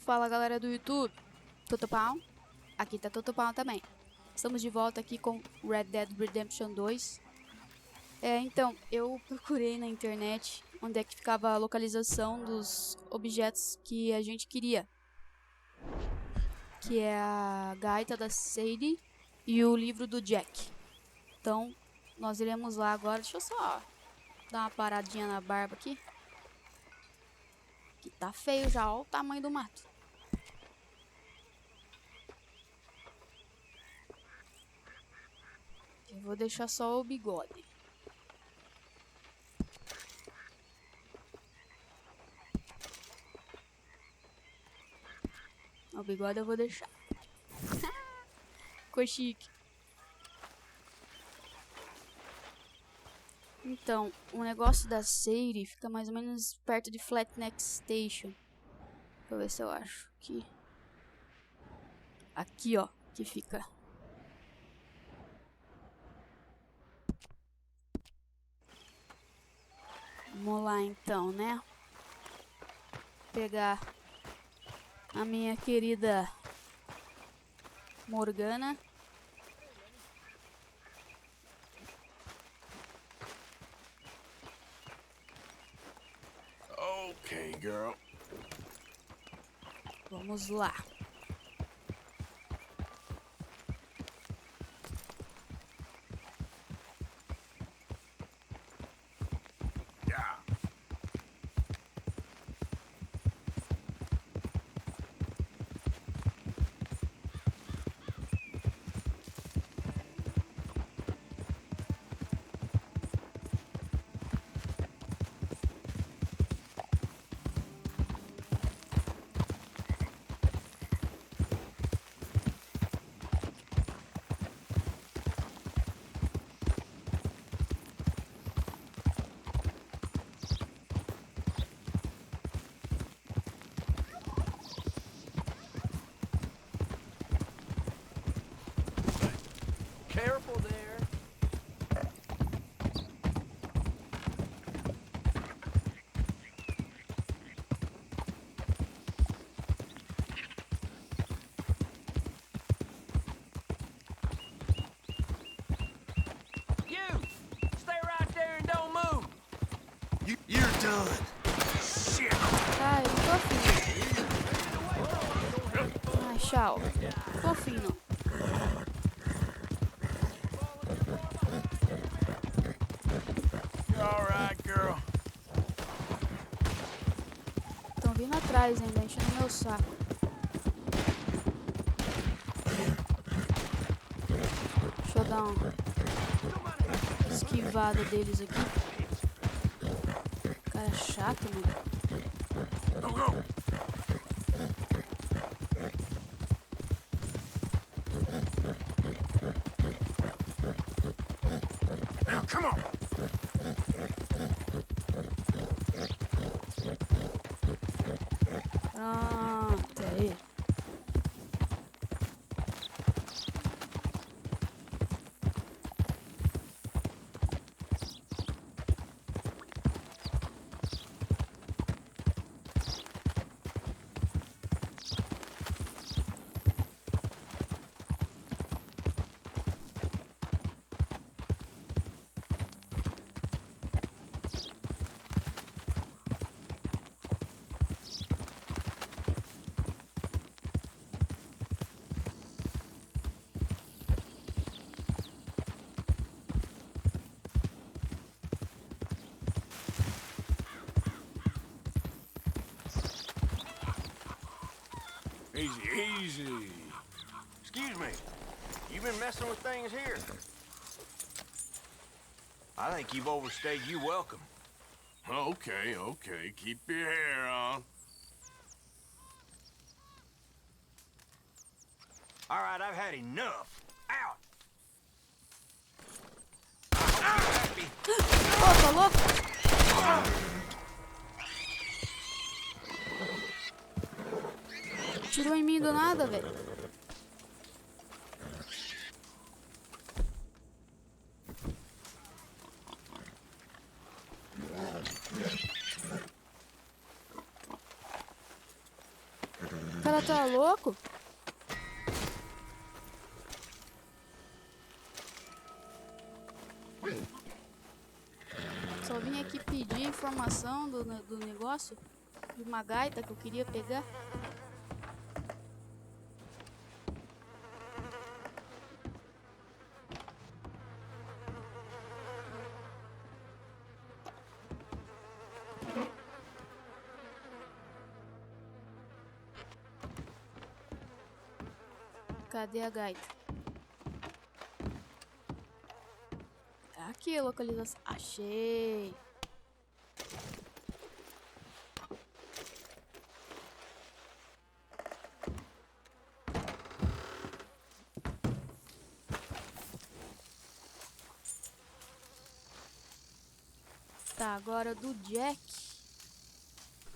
Fala galera do YouTube, Totopão, aqui tá Totopão também. Estamos de volta aqui com Red Dead Redemption 2. Então, eu procurei na internet onde é que ficava a localização dos objetos que a gente queria. Que é a gaita da Sadie e o livro do Jack. Então, nós iremos lá agora. Deixa eu só dar uma paradinha na barba aqui. Que tá feio já, olha o tamanho do mato. Eu vou deixar só o bigode. O bigode eu vou deixar. Ficou chique. Então, o negócio da Sadie fica mais ou menos perto de Flatneck Station. Deixa eu ver se eu acho aqui. Aqui, ó, que fica. Vamos lá então, né? Pegar a minha querida Morgana. Okay, girl. Vamos lá. Yeah. Careful there. You! Stay right there and don't move! You're done! Shit! Ai, eu tô afim. Ai, tchau. Tô afim, não. You're alright, girl. Estão vindo atrás ainda, enchendo meu saco. Deixa eu dar uma esquivada deles aqui. Cara chato, mano. Go, go! Now, come on! Pronto, aí. Easy, easy. Excuse me, you been messing with things here? I think you've overstayed your welcome. Okay, okay. Keep your hair on. All right, I've had enough. Out! I hope you're happy. Ô, tá louco? Tirou em mim do nada, velho. cara tá louco? Só vim aqui pedir informação do negócio. De uma gaita que eu queria pegar. Cadê a gaita? Aqui a localização. Achei! Tá, agora do Jack.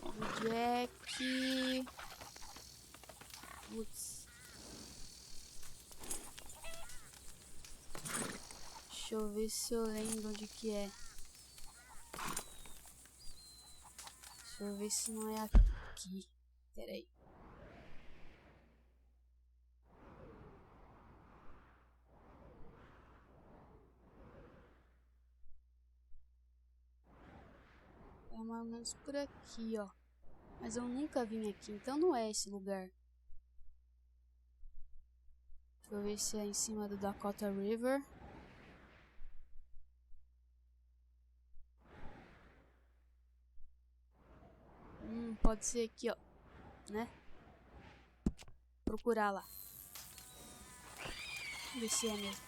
Do Jack. Putz. Deixa eu ver se eu lembro onde que é. Deixa eu ver se não é aqui. Pera aí. É mais ou menos por aqui, ó. Mas eu nunca vim aqui, então não é esse lugar. Deixa eu ver se é em cima do Dakota River. Pode ser aqui, ó. Né? Procurar lá. Ver se é mesmo.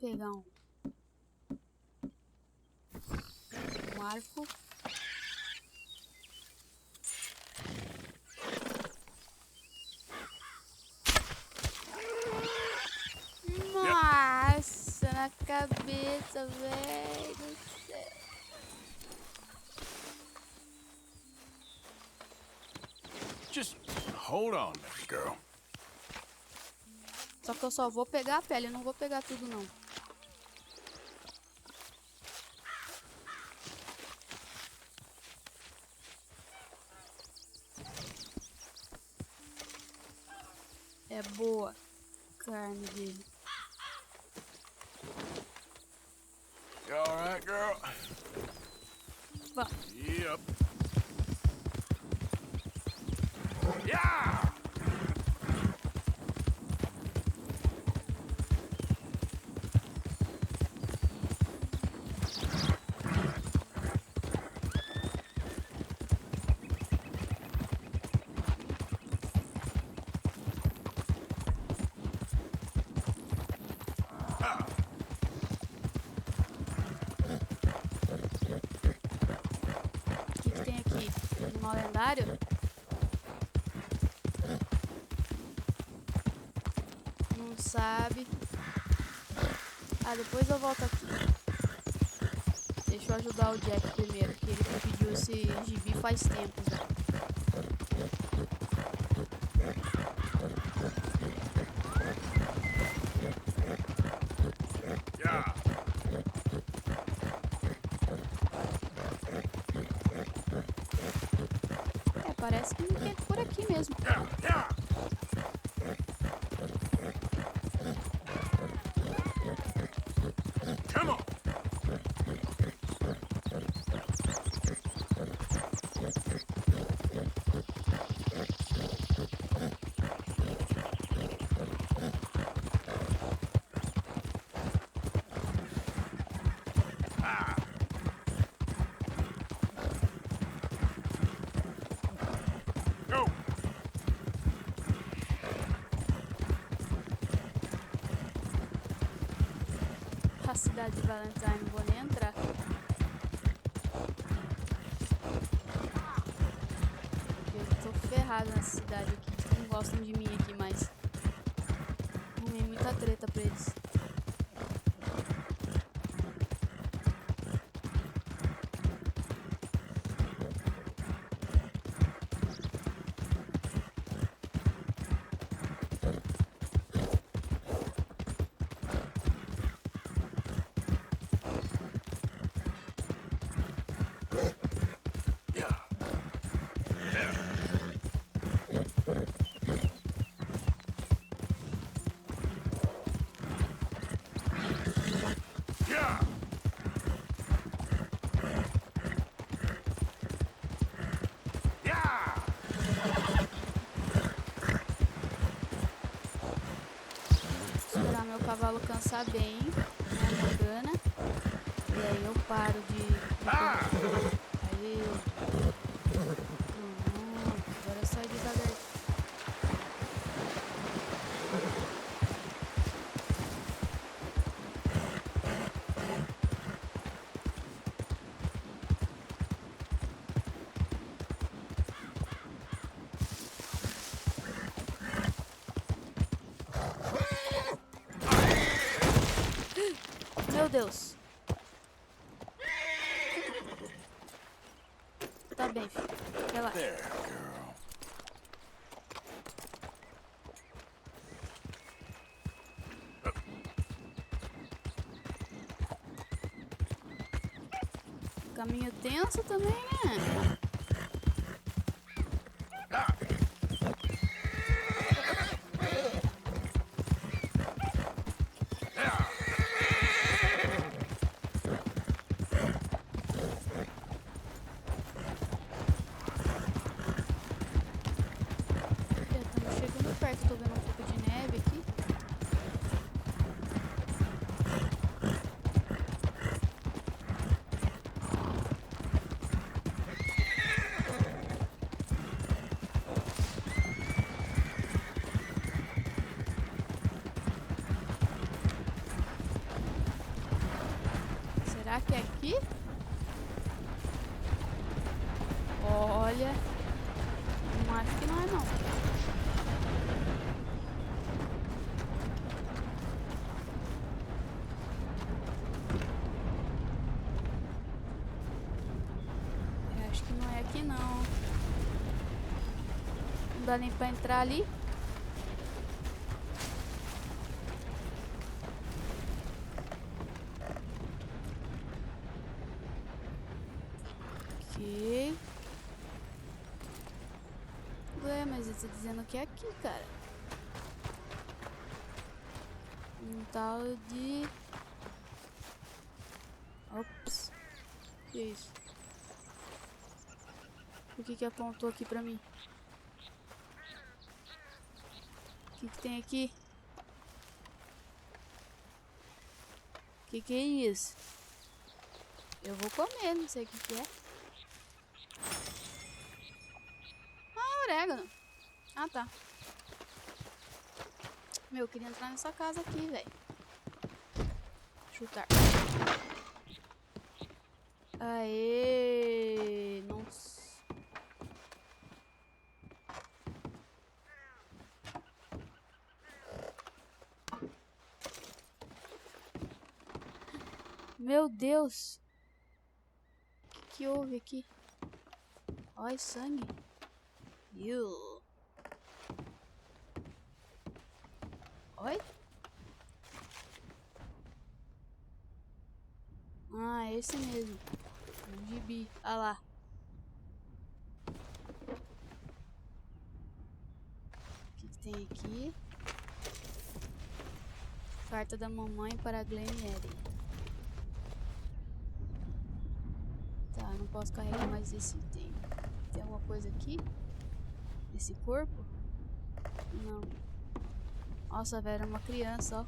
Pegar um arco. Nossa, na cabeça, velho do céu. Just hold on there, girl. Só que eu só vou pegar a pele, eu não vou pegar tudo não. É boa carne dele. You alright, girl? Vamos. Yep. Yeah! O que tem aqui? Animal lendário? Não sabe. Ah, depois eu volto aqui. Deixa eu ajudar o Jack primeiro, que ele pediu esse gibi faz tempo já. Yeah! É, parece que é por aqui mesmo. Yeah! Yeah! Come on! Go! A cidade de Valentine, não vou nem entrar. Eu tô ferrado nessa cidade aqui. Eles não gostam de mim aqui mais. Arrumei muita treta pra eles. cavalo cansar bem, né, Morgana. E aí eu paro de Aí. Agora sai devagar. Meu Deus. Tá bem, filho. Relaxa. There, girl. Caminho tenso também, né? Já estamos chegando perto, tô vendo um pouco de neve aqui. Será que é aqui? Olha, não acho que não é não. Eu acho que não é aqui não. Não dá nem pra entrar ali. Ok. Ué, mas ele tá dizendo que é aqui, cara. Um tal de... Ops. Que isso? O que que apontou aqui pra mim? O que que tem aqui? O que é isso? Eu vou comer, não sei o que que é. Ah, orégano. Ah, tá. Meu, eu queria entrar nessa casa aqui, velho. Chutar. Aê! Nossa. Meu Deus! O que houve aqui? Olha, sangue. Oi? Ah, esse mesmo. Um gibi. Ah lá. O que tem aqui? Carta da mamãe para Glenn e Eddie. Tá, não posso carregar mais esse item. Tem alguma coisa aqui? Esse corpo? Não. Nossa, velho, é uma criança, ó.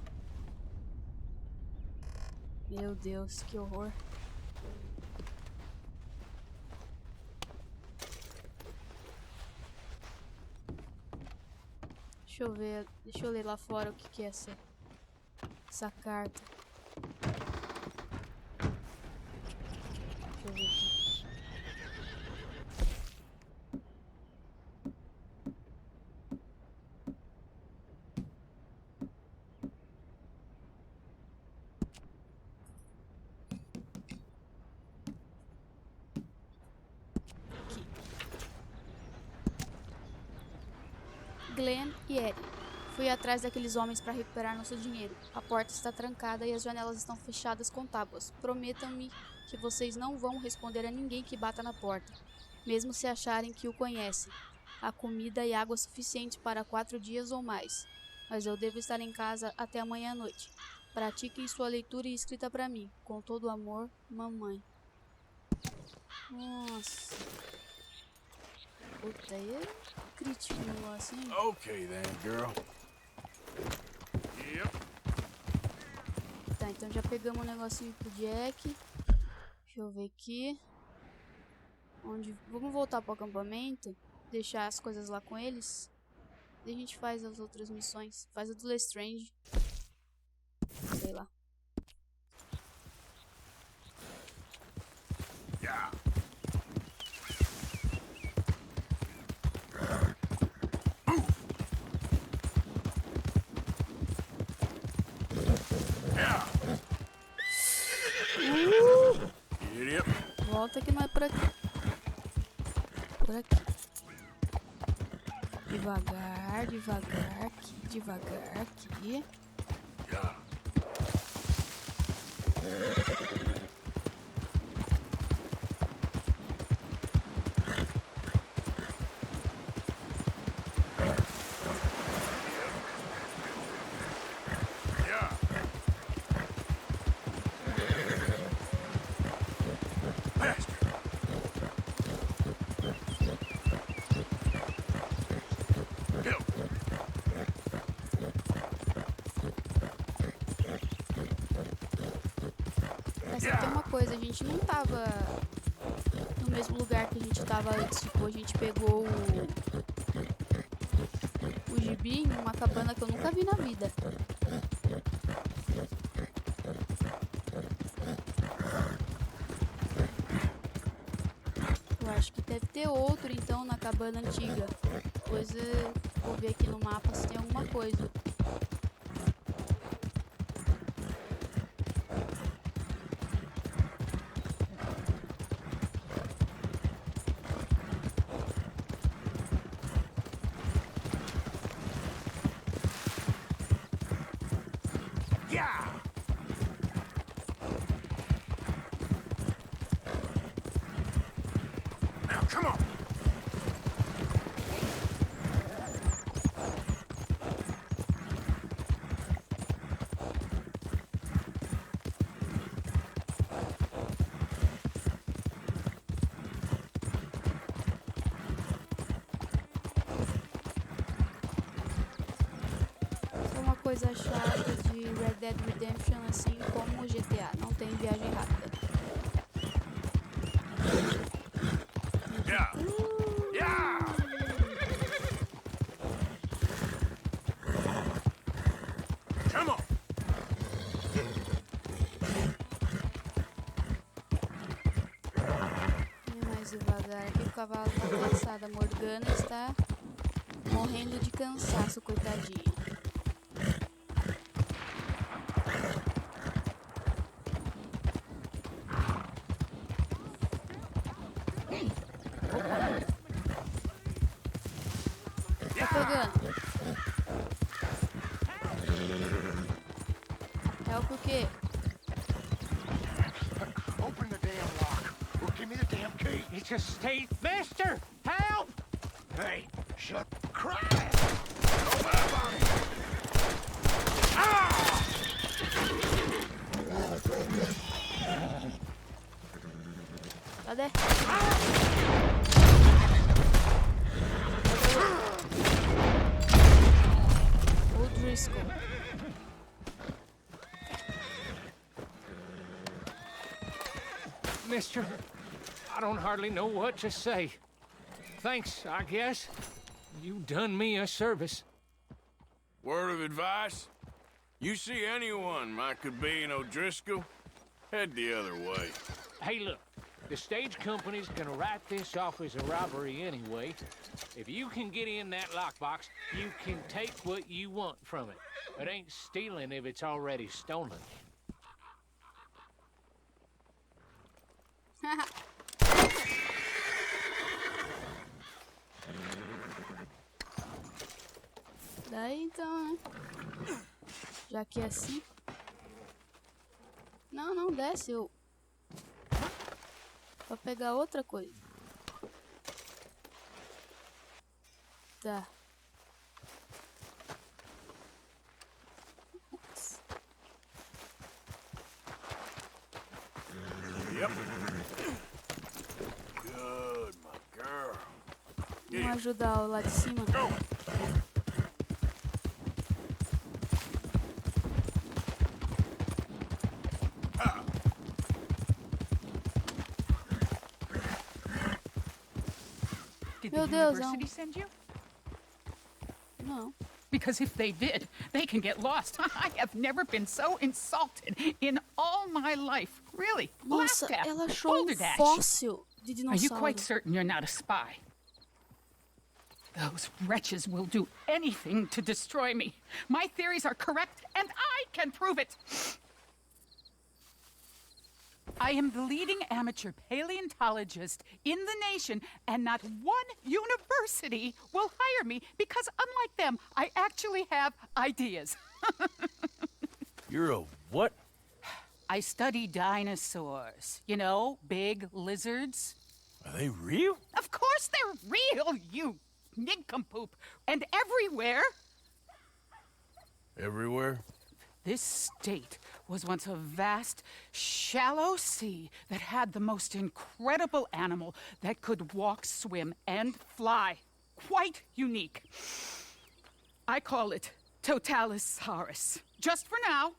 Meu Deus, que horror. Deixa eu ver, deixa eu ler lá fora o que que é essa carta. Deixa eu ver aqui. Glenn e Eddie. Fui atrás daqueles homens para recuperar nosso dinheiro. A porta está trancada e as janelas estão fechadas com tábuas. Prometam-me que vocês não vão responder a ninguém que bata na porta, mesmo se acharem que o conhecem. Há comida e água suficiente para 4 dias ou mais, mas eu devo estar em casa até amanhã à noite. Pratiquem sua leitura e escrita para mim. Com todo amor, mamãe. Nossa. Puta, aí é crítico o negócio, hein? Okay then, girl. Yep. Tá, então já pegamos um negocinho pro Jack. Deixa eu ver aqui. Vamos voltar pro acampamento. Deixar as coisas lá com eles. E a gente faz as outras missões. Faz a do Lestrange. Sei lá. Yeah. Volta que não é por aqui. Por aqui. Devagar, devagar, aqui, devagar, aqui. Essa aqui é uma coisa, a gente não tava no mesmo lugar que a gente tava antes. Tipo, a gente pegou o gibi em uma cabana que eu nunca vi na vida. Eu acho que deve ter outro então na cabana antiga. Depois eu vou ver aqui no mapa se tem alguma coisa. Come on. É uma coisa chata de Red Dead Redemption, assim como o GTA, não tem viagem rápida. Yeah. Yeah. Come on. Mais devagar aqui, o cavalo tá cansado. A Morgana está morrendo de cansaço, coitadinha. Tá pegando. Help o quê? Open the damn lock, or give me the damn key. It's a state master! Help! Hey, shut crying! Open up on me! Ah! Cadê? O Driscoll. Mister, I don't hardly know what to say. Thanks, I guess. You done me a service. Word of advice? You see anyone that could be an O'Driscoll, head the other way. Hey, look. The stage company's gonna write this off as a robbery anyway. If you can get in that lockbox, you can take what you want from it. It ain't stealing if it's already stolen. Daí então, né? Já que é assim. Não, não desce. Eu... Pra pegar outra coisa. Tá. Ups. Yep. Good, my girl. Vamos ajudar o lá de cima. Go. Did Meu the Deus, university send you? Não. Because if they did, they can get lost. I have never been so insulted in all my life. Really. Nossa, Laughed at. ela achou Balderdash. fóssil de Are you dinossauro. quite certain you're not a spy? Those wretches will do anything to destroy me. My theories are correct, and I can prove it. I am the leading amateur paleontologist in the nation, and not one university will hire me because, unlike them, I actually have ideas. You're a what? I study dinosaurs. You know, big lizards. Are they real? Of course they're real, you nincompoop. And everywhere. Everywhere? This state was once a vast, shallow sea that had the most incredible animal that could walk, swim, and fly. Quite unique. I call it Totalisaurus. Just for now.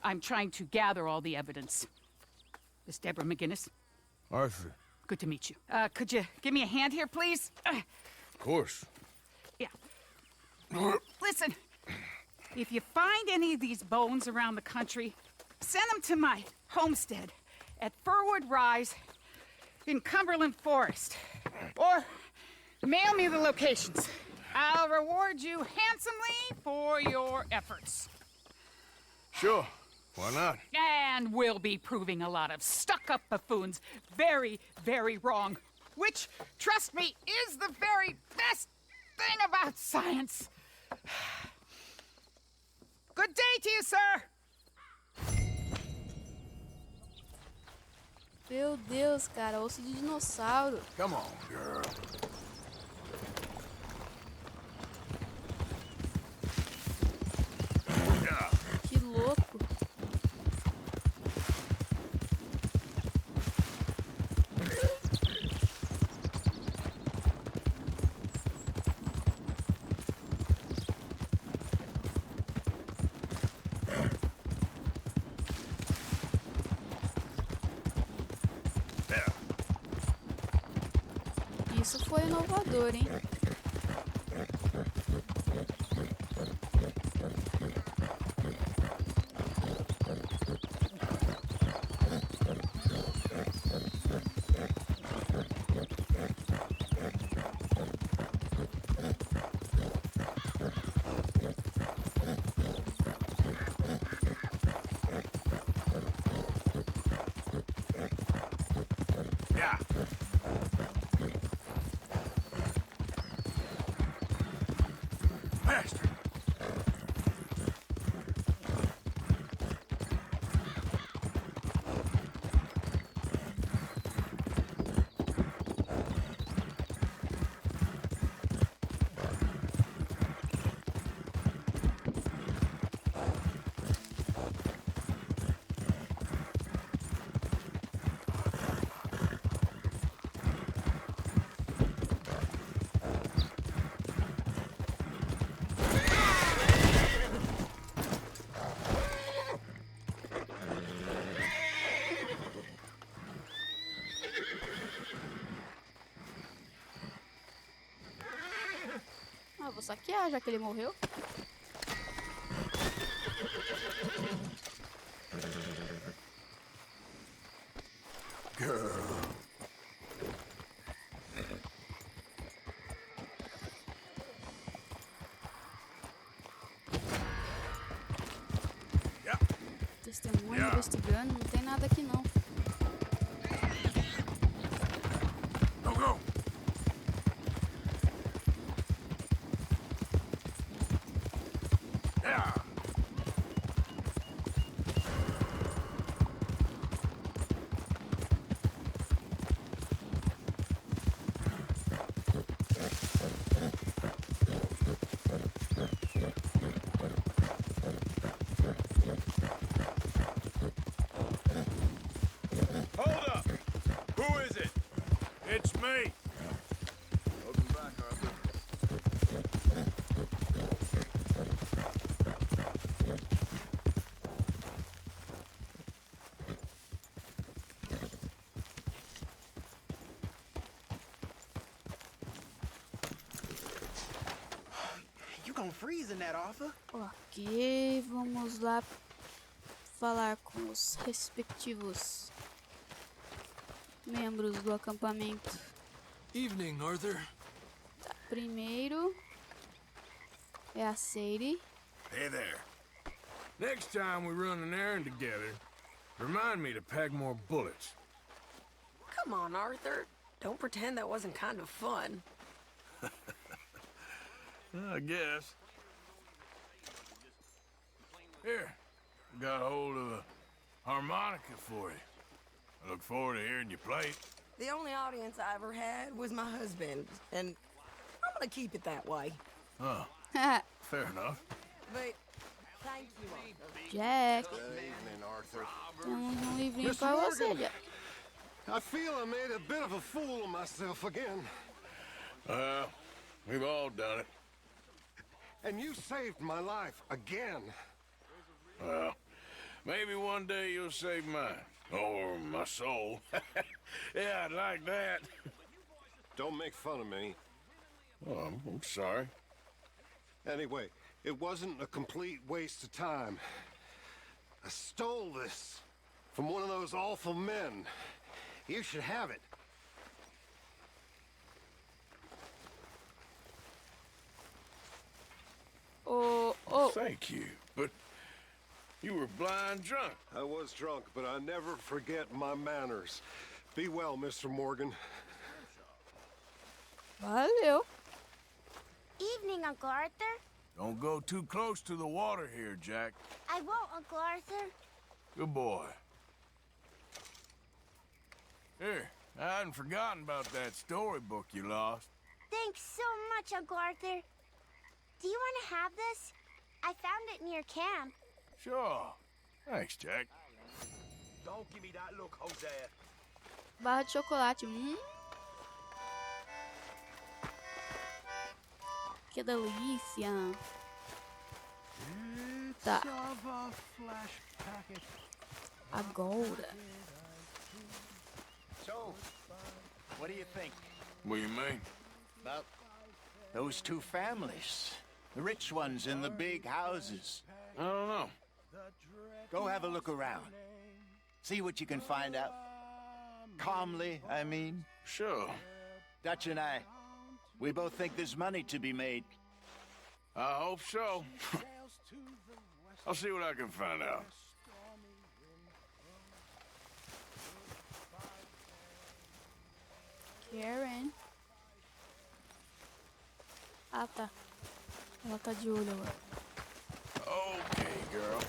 I'm trying to gather all the evidence. Miss Deborah McGinnis, Arthur. good to meet you. Could you give me a hand here, please? Of course. Yeah. Listen, if you find any of these bones around the country, send them to my homestead at Furwood Rise in Cumberland Forest. Or mail me the locations. I'll reward you handsomely for your efforts. Sure. Why not? And we'll be proving a lot of stuck-up buffoons very, very wrong. Which, trust me, is the very best thing about science. Good day to you, sir! Meu Deus, cara, osso de dinossauro. Come on, girl. Que louco. Isso foi inovador, hein? Yeah. Faster. Ah, vou saquear, já que ele morreu. Girl. Yeah. Testemunha investigando, não tem nada aqui não. Go, go. Yeah. Hold up. Who is it? It's me. Welcome back, Arthur. gonna freeze in that, Arthur. Ok, vamos lá falar com os respectivos membros do acampamento. Evening, Arthur. Tá, primeiro é a Sadie. Hey there. Next time we run an errand together, remind me to pack more bullets. Come on, Arthur. Don't pretend that wasn't kind of fun. I guess. Here, got a hold of a harmonica for you. I look forward to hearing you play it. The only audience I ever had was my husband, and I'm gonna keep it that way. Oh, fair enough. But thank you, Arthur. Jack, Evening, Arthur. temos livrinho Miss pra você, Morgan. Jack. I feel I made a bit of a fool of myself again. We've all done it. And you saved my life again. Well, maybe one day you'll save mine. Or my soul. Yeah, I'd like that. Don't make fun of me. Oh, I'm sorry. Anyway, it wasn't a complete waste of time. I stole this from one of those awful men. You should have it. Oh, Thank you, but you were blind drunk. I was drunk, but I never forget my manners. Be well, Mr. Morgan. valeu. Evening, Uncle Arthur. Don't go too close to the water here, Jack. I won't, Uncle Arthur. Good boy. Here, I hadn't forgotten about that storybook you lost. Thanks so much, Uncle Arthur. Do you want to have this? I found it near camp. Sure. Thanks, Jack. Don't give me that look, Hosea. Barra de chocolate. Que delícia. Tá. Agora. So, what do you think What do you mean? about those two families? The rich ones in the big houses. I don't know. Go have a look around. See what you can find out. Calmly, I mean. Sure. Dutch and I, we both think there's money to be made. I hope so. I'll see what I can find out. Karen. Ah, tá. Ela tá de olho agora. Okay, girl.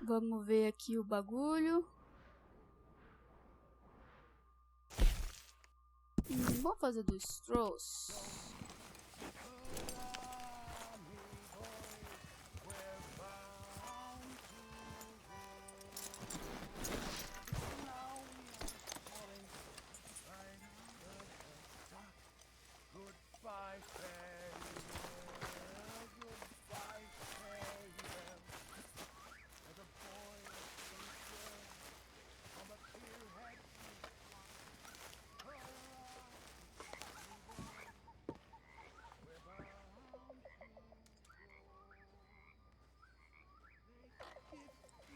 Vamos ver aqui o bagulho. Vamos fazer do Strauss.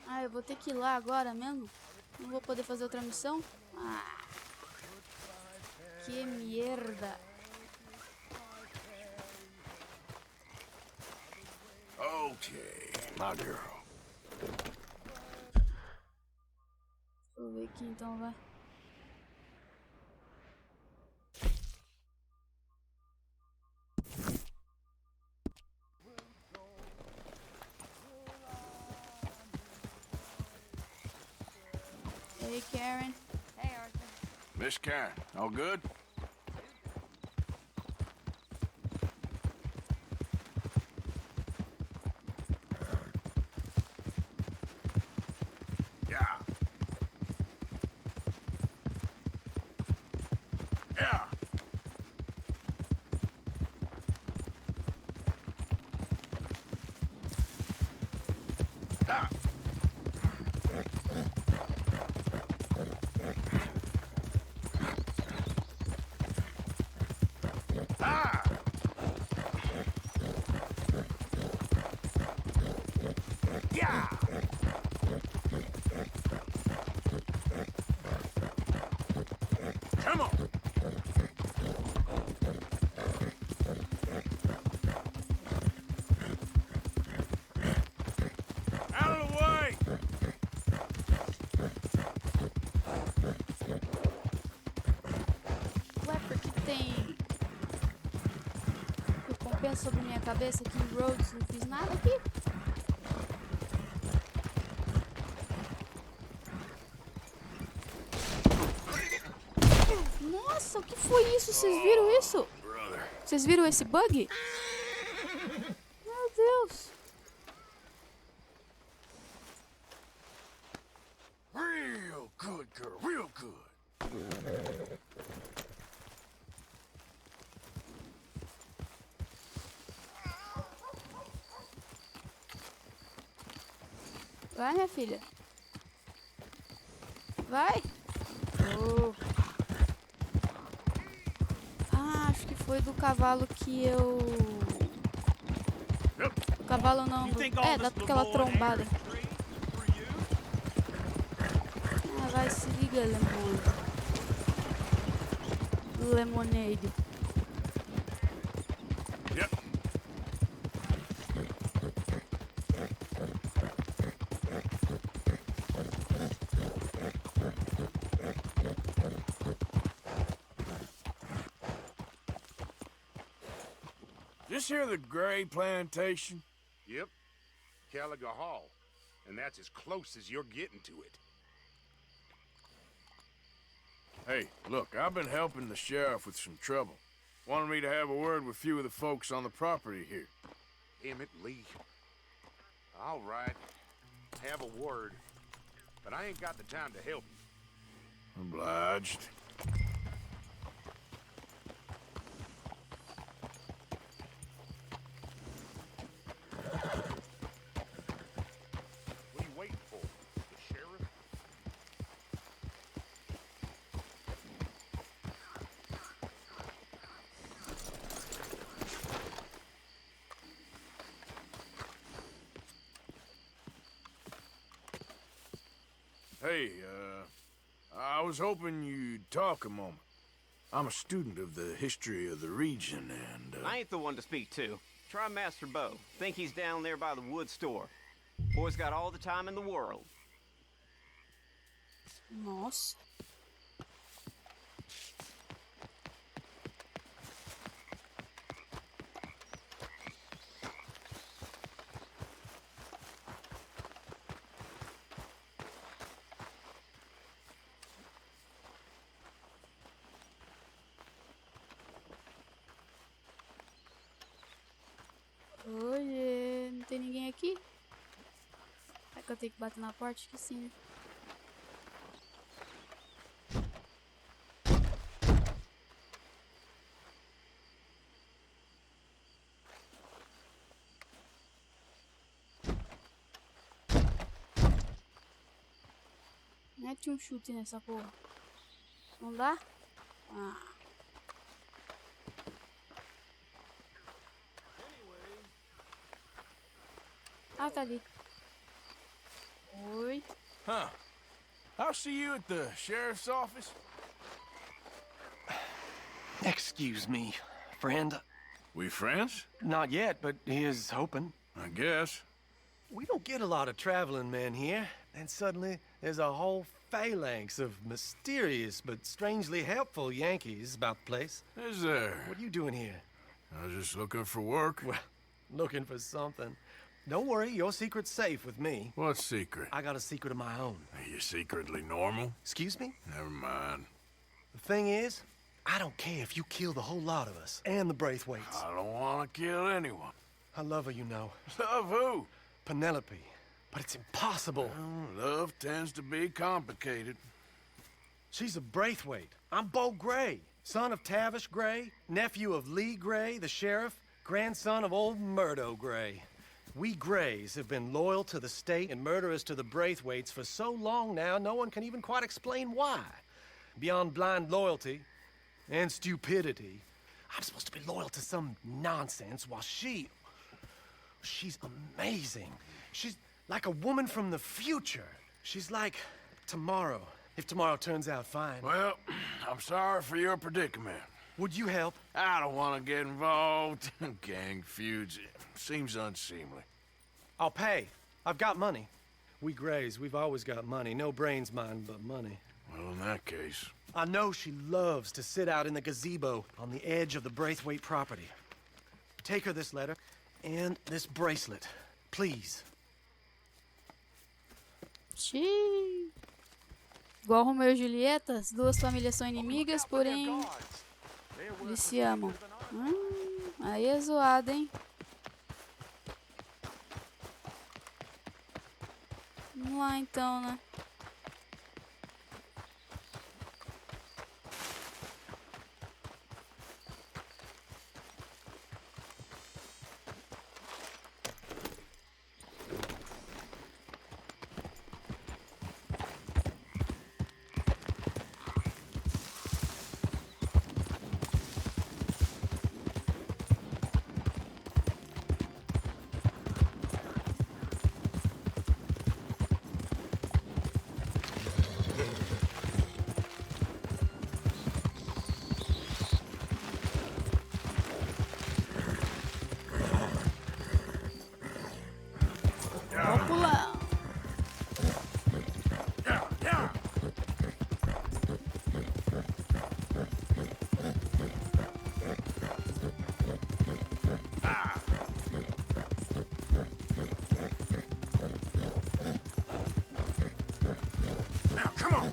Ah, eu vou ter que ir lá agora mesmo? Não vou poder fazer outra missão? Ah, que merda. Okay, my girl. Deixa eu ver aqui então, vai. Hey, Karen. Hey, Arthur. Miss Karen, all good? Yeah. Yeah. Ah. penso sobre minha cabeça que em Rhodes não fiz nada aqui. Nossa, o que foi isso? Vocês viram isso? Vocês viram esse bug? Meu Deus. Real good, girl, real good. Vai, minha filha. Vai. Oh. Ah, acho que foi do cavalo que eu... O cavalo não... daquela trombada. Ah, vai, se liga, Lemonade. Yep. This here the Gray Plantation? Yep. Caliga Hall. And that's as close as you're getting to it. Hey, look, I've been helping the sheriff with some trouble. Wanted me to have a word with a few of the folks on the property here. Emmett Lee. All right. Have a word. But I ain't got the time to help you. Obliged. What are you waiting for? The sheriff? Hey, I was hoping you'd talk a moment. I'm a student of the history of the region, and, I ain't the one to speak to. Try Master Bo. Think he's down there by the wood store. Boy's got all the time in the world. Nossa. Oiê, não tem ninguém aqui? É que eu tenho que bater na porta? Esqueci, né? Mete um chute nessa porra. Não dá? Ah. Ah, tá ali. Oi. Huh. I'll see you at the sheriff's office. Excuse me, friend. We friends? Not yet, but he is hoping. I guess. We don't get a lot of traveling men here, and suddenly there's a whole phalanx of mysterious but strangely helpful Yankees about the place. Is there? What are you doing here? I was just looking for work. Well, looking for something. Don't worry, your secret's safe with me. What secret? I got a secret of my own. Are you secretly normal? Excuse me? Never mind. The thing is, I don't care if you kill the whole lot of us, and the Braithwaites. I don't want to kill anyone. I love her, you know. Love who? Penelope. But it's impossible. Well, love tends to be complicated. She's a Braithwaite. I'm Bo Gray, son of Tavish Gray, nephew of Lee Gray, the sheriff, grandson of old Murdo Gray. We Grays have been loyal to the state and murderous to the Braithwaites for so long now, no one can even quite explain why. Beyond blind loyalty and stupidity, I'm supposed to be loyal to some nonsense while she's amazing. She's like a woman from the future. She's like tomorrow, if tomorrow turns out fine. Well, I'm sorry for your predicament. Would you help? I don't want to get involved in gang feuds. It seems unseemly. I'll pay. I've got money. We Grays, we've always got money. No brains, mind, but money. Well, in that case... I know she loves to sit out in the gazebo on the edge of the Braithwaite property. take her this letter and this bracelet, please. Xiii. Igual Romeu e Julieta, as duas famílias são inimigas, porém eles se amam. Aí é zoado, hein? Vamos lá então, né? Vou pular. Now, come on.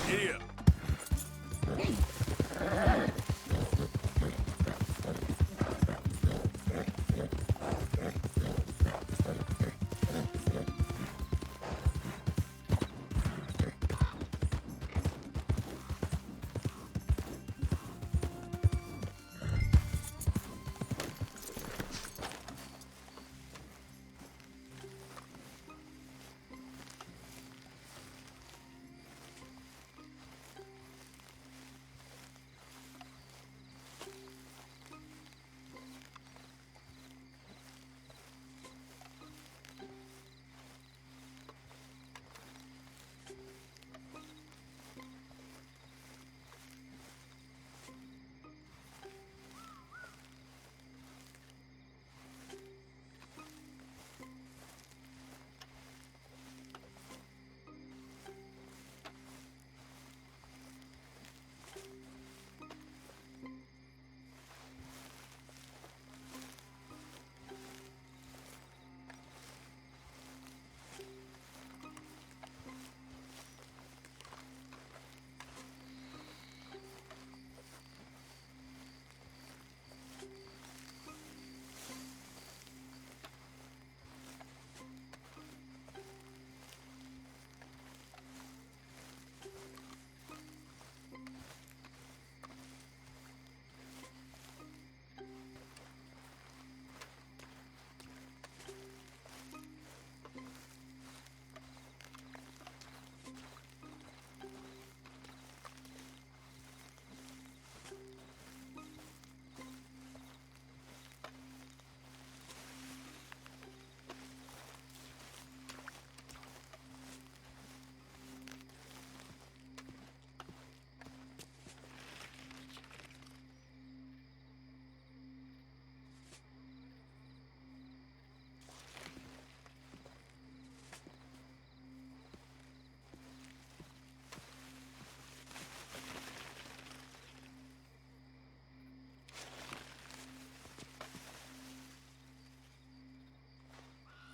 Giddy up.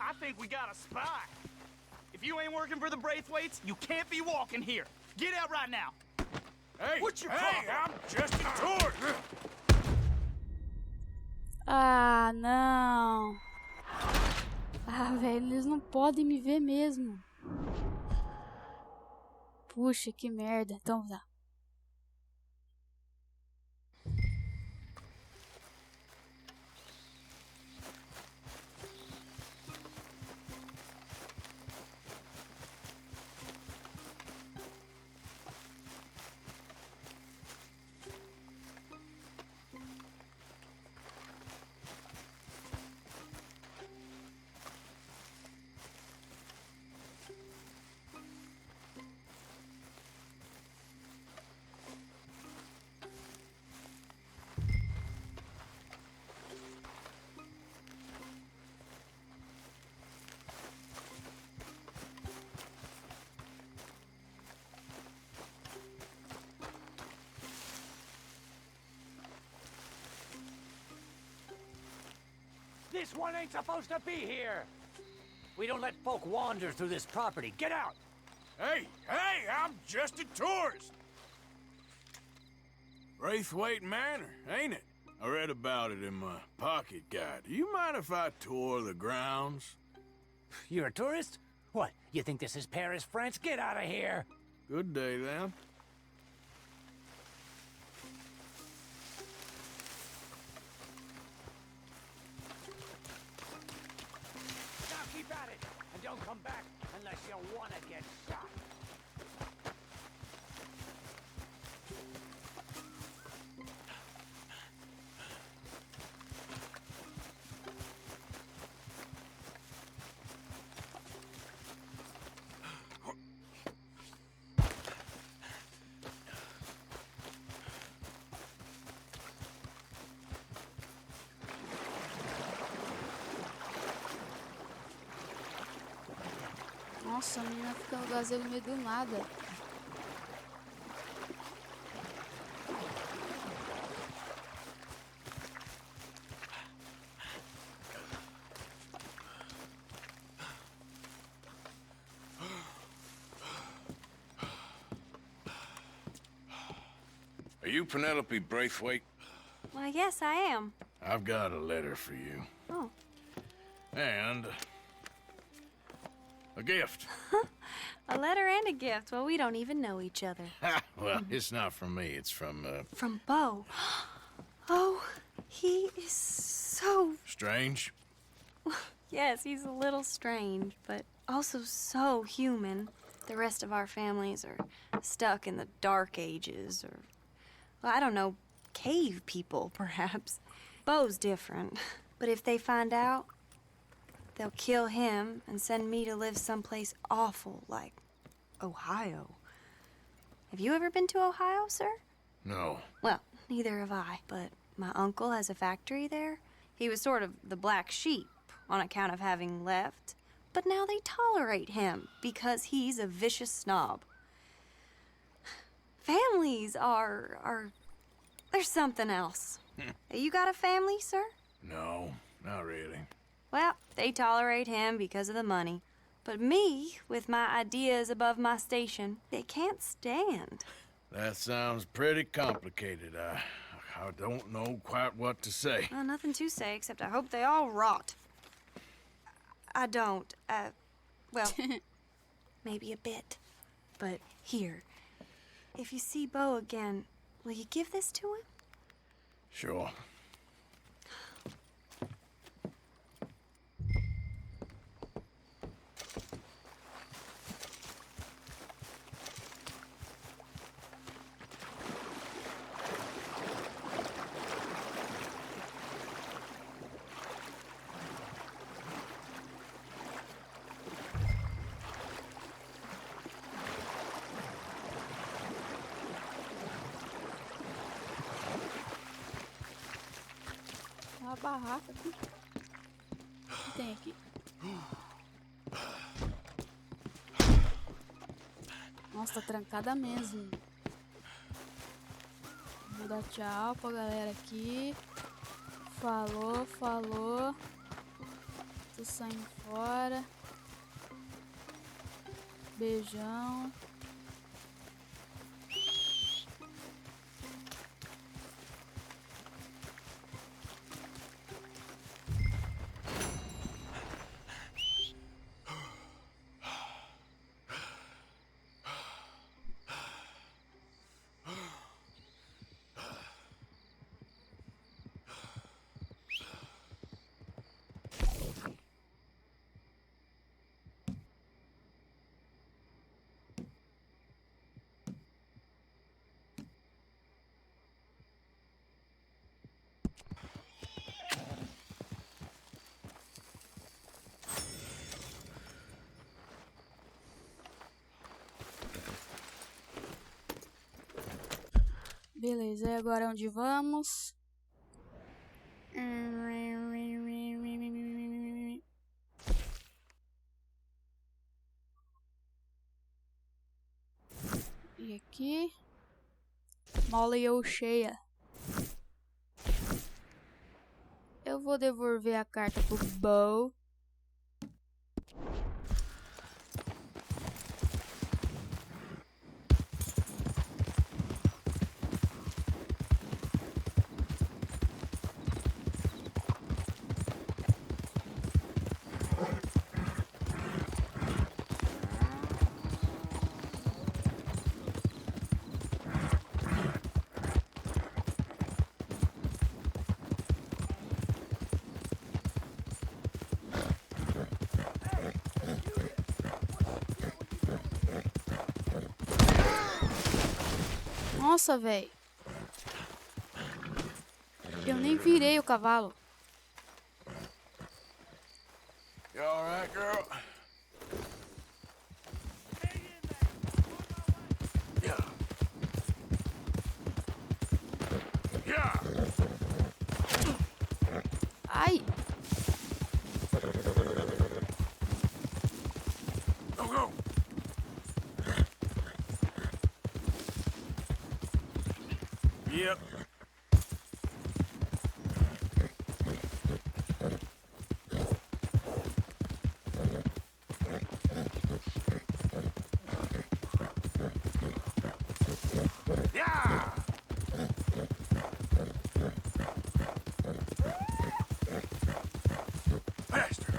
I think we got a spy. If you ain't working for the Braithwaites, you can't be walking here. Get out right now. Hey, What's your hey, problem? I'm just a tour. Ah, não. Ah, velho, eles não podem me ver mesmo. Puxa, que merda. Então tá. This one ain't supposed to be here! We don't let folk wander through this property. Get out! Hey, I'm just a tourist. Braithwaite Manor, ain't it? I read about it in my pocket guide. Do you mind if I tour the grounds? You're a tourist? What, you think this is Paris, France? Get out of here! Good day, then. Now keep at it, and don't come back unless you want to get shot. Nossa, a menina fica no gazebo no meio do nada. Are you Penelope Braithwaite? Well, yes, I am. I've got a letter for you. Oh. And a gift. A letter and a gift. Well, we don't even know each other. Well, it's not from me. It's from, From Bo. Oh, he is so... Strange? Yes, he's a little strange, but also so human. The rest of our families are stuck in the Dark Ages, or, well, I don't know, cave people, perhaps. Bo's different. But if they find out, they'll kill him and send me to live someplace awful like Ohio. Have you ever been to Ohio, sir? No. Well, neither have I, but my uncle has a factory there. He was sort of the black sheep on account of having left, but now they tolerate him because he's a vicious snob. Families are there's something else. You got a family, sir? No, not really. Well, they tolerate him because of the money. But me, with my ideas above my station, they can't stand. That sounds pretty complicated. I don't know quite what to say. Well, nothing to say, except I hope they all rot. I don't, well, maybe a bit. But here, if you see Bo again, will you give this to him? Sure. Uma barraca aqui. O que tem aqui? Nossa, tá trancada mesmo. Vou dar tchau pra galera aqui. Falou, falou. Tô saindo fora. Beijão. Beleza, e agora onde vamos? E aqui? Mole ou cheia? Eu vou devolver a carta pro Bo. Nossa, velho. Eu nem virei o cavalo. You all right, girl? Yeah. Yeah. Ai. Go, go. Yep. Yeah. Faster.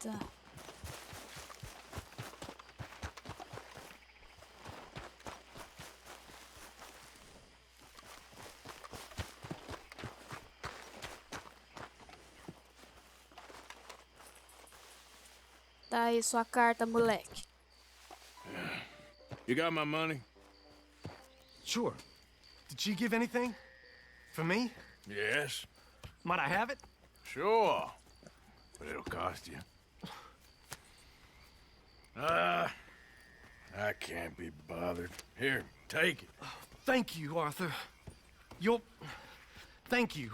Tá. Tá aí sua carta, moleque. You got my money? Sure. Did she give anything? For me? Yes. Might I have it? Sure. But it'll cost you. I can't be bothered. Here, take it. Thank you, Arthur. You'll... Thank you.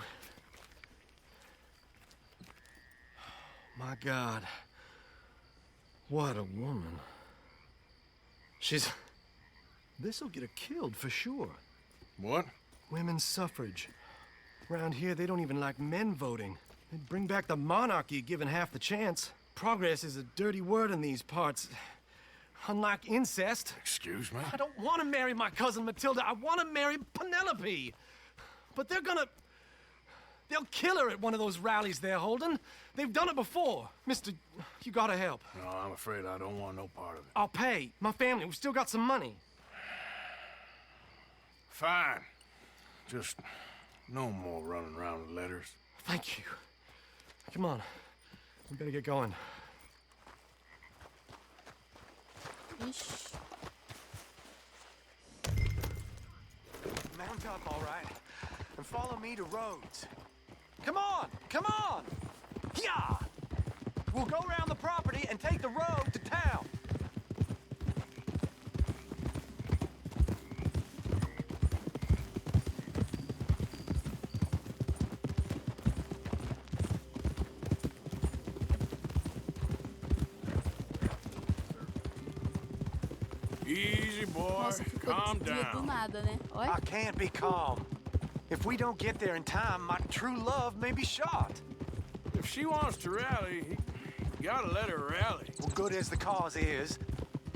My God. What a woman. She's... This'll get her killed for sure. What? Women's suffrage. Around here, they don't even like men voting. They'd bring back the monarchy given half the chance. Progress is a dirty word in these parts. Unlike incest. Excuse me? I don't want to marry my cousin Matilda. I want to marry Penelope. But they're gonna... They'll kill her at one of those rallies they're holding. They've done it before. Mister, you gotta help. No, I'm afraid I don't want no part of it. I'll pay. My family, we've still got some money. Fine. Just no more running around with letters. Thank you. Come on. We better get going. Ixi. Mount up, all right, and follow me to Rhodes. Come on! Come on! Yeah! We'll go around the property and take the road to town. Easy, boy. Nossa, ficou Calm de dia do down. nada, né? Olha. I can't be calm. If we don't get there in time, my true love may be shot. If she wants to rally, you gotta let her rally. Well, good as the cause is,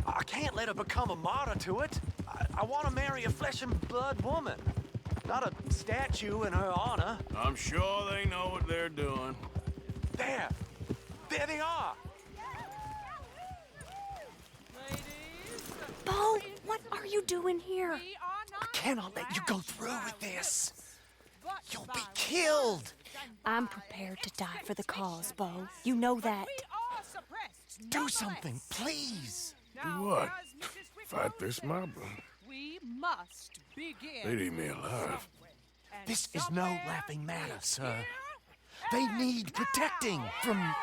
I can't let her become a martyr to it. I want to marry a flesh and blood woman, not a statue in her honor. I'm sure they know what they're doing. There! There they are! Bo, what are you doing here? I cannot let you go through with this. You'll be killed. I'm prepared to die for the cause, Bo. You know that. Do something, please. Do what? Fight this mob? We must begin. They'd eat me alive. This is no laughing matter, sir. They need protecting from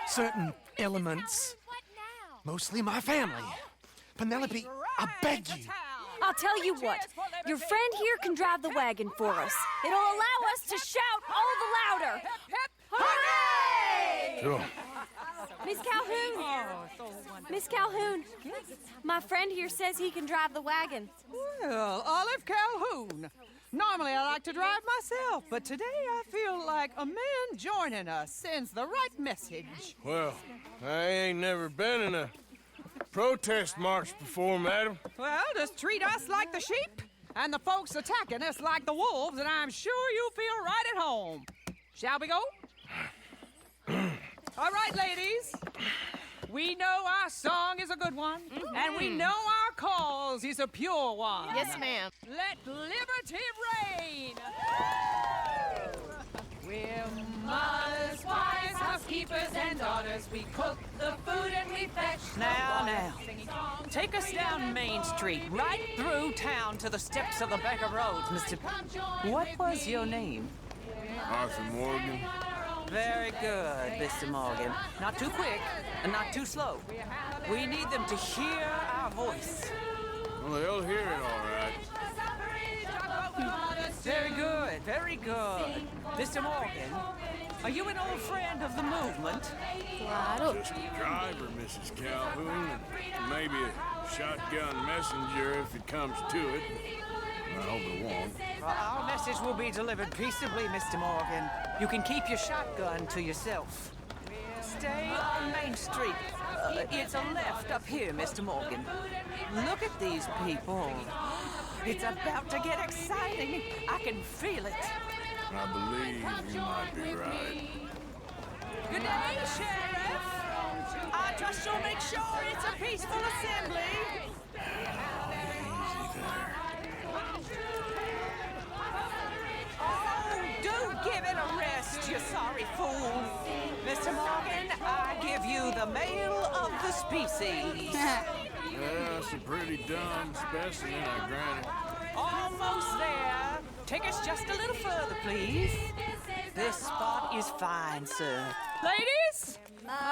certain elements. Mostly my family. Penelope, I beg you. I'll tell you what. Your friend here can drive the wagon for us. It'll allow us to shout all the louder. Hooray! Sure. Miss Calhoun! Miss Calhoun! My friend here says he can drive the wagon. Well, Olive Calhoun. Normally I like to drive myself, but today I feel like a man joining us sends the right message. Well, I ain't never been in a protest march before, madam. Well, just treat us like the sheep, and the folks attacking us like the wolves, and I'm sure you'll feel right at home. Shall we go? All right, ladies. We know our song is a good one, and we know our cause is a pure one. Yes, ma'am. Let liberty reign! We're mothers, wives, housekeepers, and daughters. We cook the food and we fetch Now, take us down Main Street, right through town to the steps of the Banker Roads, Mr. What was your name? Arthur Morgan. Very good, Mr. Morgan. Not too quick and not too slow. We need them to hear our voice. Well, they'll hear it all right. Very good, very good. Mr. Morgan, are you an old friend of the movement? Just a driver, Mrs. Calhoun, and maybe a shotgun messenger if it comes to it. I hope it won't. Well, our message will be delivered peaceably, Mr. Morgan. You can keep your shotgun to yourself. Stay on Main Street. It's a left up here, Mr. Morgan. Look at these people. It's about to get exciting. I can feel it. I believe you might be right. Good day, Sheriff. I trust you'll make sure it's a peaceful assembly. Oh, do give it a rest, you sorry fool. Mr. Morgan, I give you the male of the species. Yeah, it's a pretty dumb specimen, I grant it. Almost there. Take us just a little further, please. This spot is fine, sir. Ladies,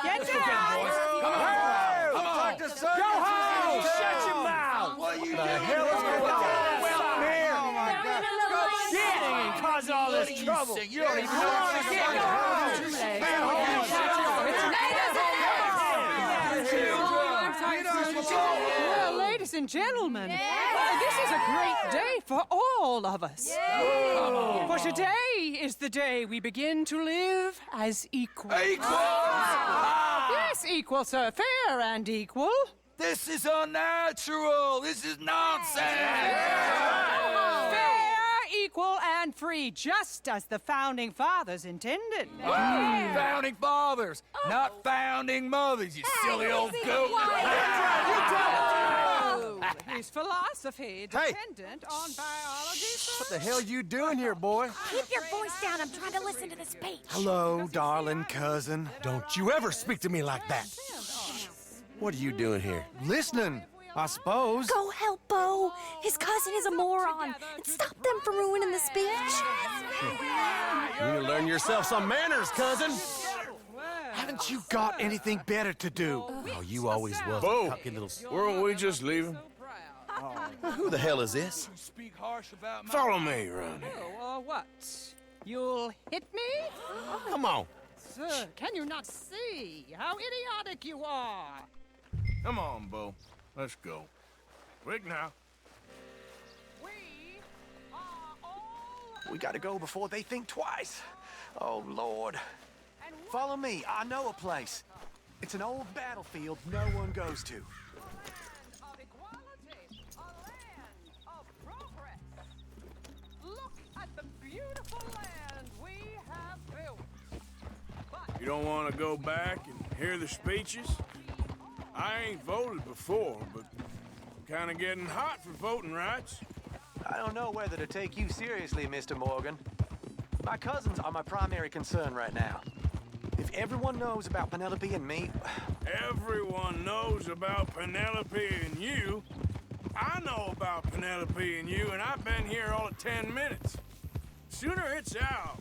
get down. Come on! Go home! Shut your mouth! What are you doing? The hell is going on? Well, here! Oh, my God. Go shit and cause all this trouble. You don't even know Well, ladies and gentlemen, this is a great day for all of us. For today is the day we begin to live as equals. Yes, equal, sir. Fair and equal. This is unnatural. This is nonsense. Fair, equal, and free, just as the Founding Fathers intended. Founding fathers, not founding mothers, you silly old goat. His philosophy dependent on biology. What the hell you doing here, boy? Keep your voice down. I'm trying to listen to the speech. Hello, darling cousin. Don't you ever speak to me like that. What are you doing here? Listening, I suppose. Go help Bo. His cousin is a moron. And stop them from ruining the speech. You need to learn yourself some manners, cousin. Haven't you got anything better to do? Oh, you always was Bo, a cocky little... weren't we just leaving? Who the hell is this? Follow me around here. What? You'll hit me? Come on. Sir, can you not see how idiotic you are? Come on, Bo. Let's go. Quick now. We gotta go before they think twice. Oh, Lord. Follow me. I know a place. It's an old battlefield no one goes to. Look at the beautiful land we have built. You don't want to go back and hear the speeches? I ain't voted before, but I'm kind of getting hot for voting rights. I don't know whether to take you seriously, Mr. Morgan. My cousins are my primary concern right now. If everyone knows about Penelope and me... Everyone knows about Penelope and you. I know about Penelope and you, and I've been here all of 10 minutes. Sooner it's out,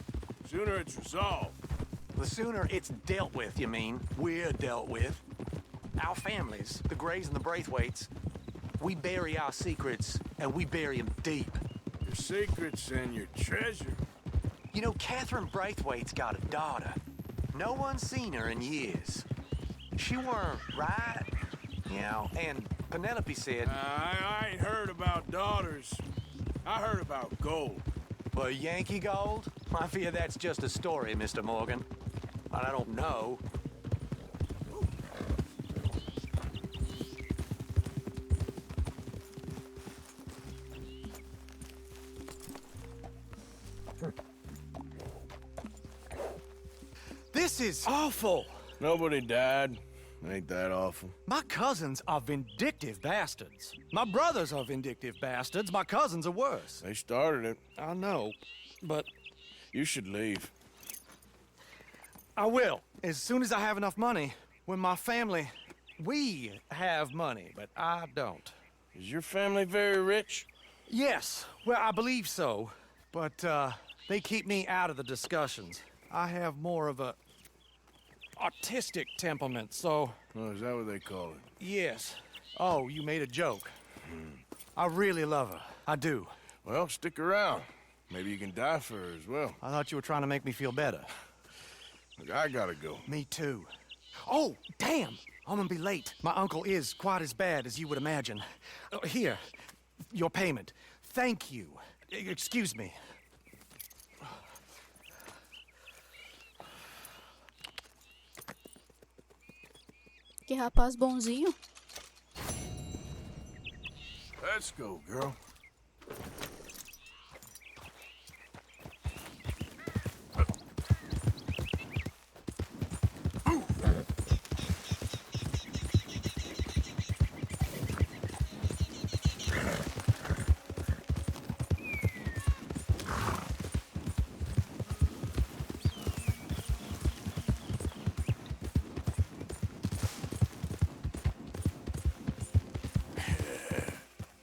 sooner it's resolved. The sooner it's dealt with, you mean? We're dealt with. Our families, the Greys and the Braithwaites, we bury our secrets, and we bury them deep. Your secrets and your treasure. You know, Catherine Braithwaite's got a daughter. No one's seen her in years. She weren't right, you know, and Penelope said... I ain't heard about daughters. I heard about gold. Well, Yankee gold? I fear that's just a story, Mr. Morgan. But I don't know. This is awful. Nobody died. Ain't that awful? My cousins are vindictive bastards. My brothers are vindictive bastards. My cousins are worse. They started it. I know, but... You should leave. I will, as soon as I have enough money. When my family... We have money, but I don't. Is your family very rich? Yes, well, I believe so. But, they keep me out of the discussions. I have more of a... artistic temperament, so... Oh, is that what they call it? Yes. Oh, you made a joke. I really love her. I do. Well, stick around. Maybe you can die for her as well. I thought you were trying to make me feel better. Look, I gotta go. Me too. Oh, damn! I'm gonna be late. My uncle is quite as bad as you would imagine. Here, your payment. Thank you. Excuse me. Que rapaz bonzinho. Let's go, girl.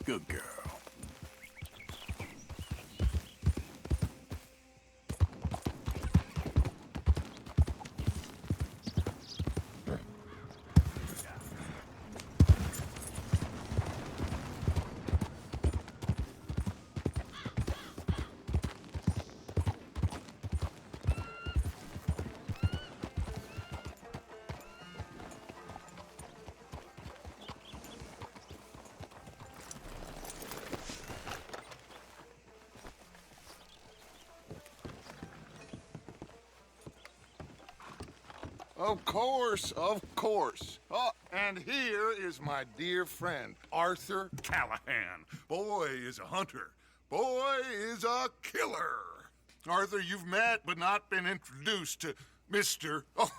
Good girl. Of course, of course. Oh, and here is my dear friend, Arthur Callahan. Boy is a hunter. Boy is a killer. Arthur, you've met but not been introduced to Mr. Oh,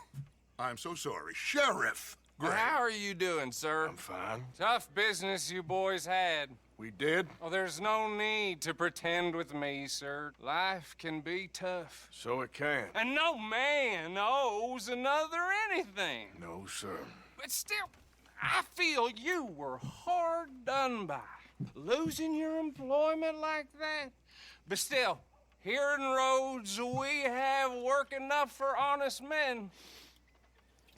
I'm so sorry, Sheriff Gray. How are you doing, sir? I'm fine. Tough business you boys had. We did? Oh, there's no need to pretend with me, sir. Life can be tough. So it can. And no man owes another anything. No, sir. But still, I feel you were hard done by. Losing your employment like that. But still, here in Rhodes, we have work enough for honest men.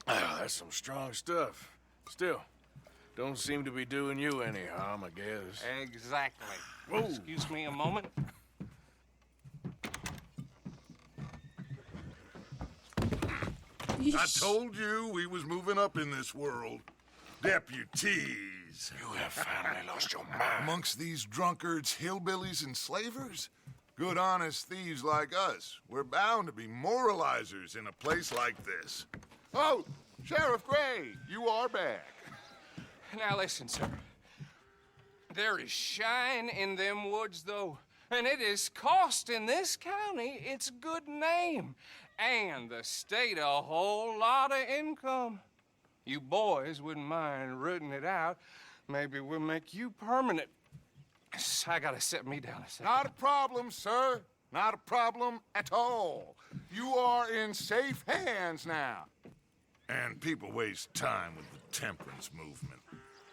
Oh, that's some strong stuff. Still, don't seem to be doing you any harm, I guess. Exactly. Whoa. Excuse me a moment. I told you we was moving up in this world. Deputies. You have finally lost your mind. Amongst these drunkards, hillbillies, and slavers? Good, honest thieves like us. We're bound to be moralizers in a place like this. Oh, Sheriff Gray, you are back. Now listen, sir. There is shine in them woods, though, and it is costing this county its good name and the state a whole lot of income. You boys wouldn't mind rooting it out. Maybe we'll make you permanent. I gotta set me down a second. Not a problem, sir. Not a problem at all. You are in safe hands now. And people waste time with the temperance movement.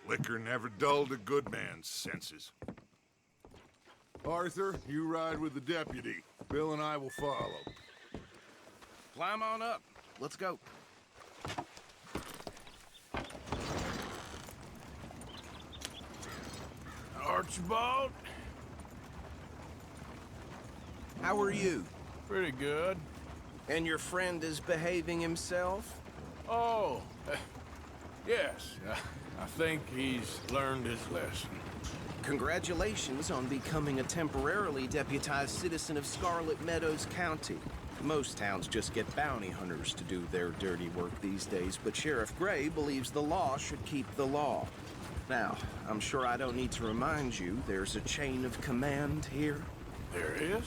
Liquor never dulled a good man's senses. Arthur, you ride with the deputy. Bill and I will follow. Climb on up. Let's go. Archibald? How are you? Pretty good. And your friend is behaving himself? Oh, yes. I think he's learned his lesson. Congratulations on becoming a temporarily deputized citizen of Scarlet Meadows County. Most towns just get bounty hunters to do their dirty work these days, but Sheriff Gray believes the law should keep the law. Now, I'm sure I don't need to remind you, there's a chain of command here. There is?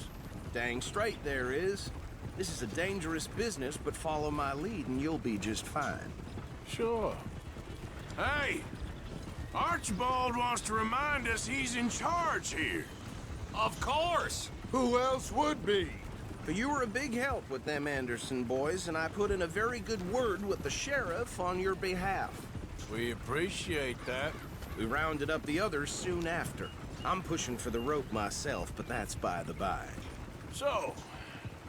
Dang straight there is. This is a dangerous business, but follow my lead and you'll be just fine. Sure. Hey! Archibald wants to remind us he's in charge here. Of course! Who else would be? You were a big help with them Anderson boys, and I put in a very good word with the sheriff on your behalf. We appreciate that. We rounded up the others soon after. I'm pushing for the rope myself, but that's by the by. So,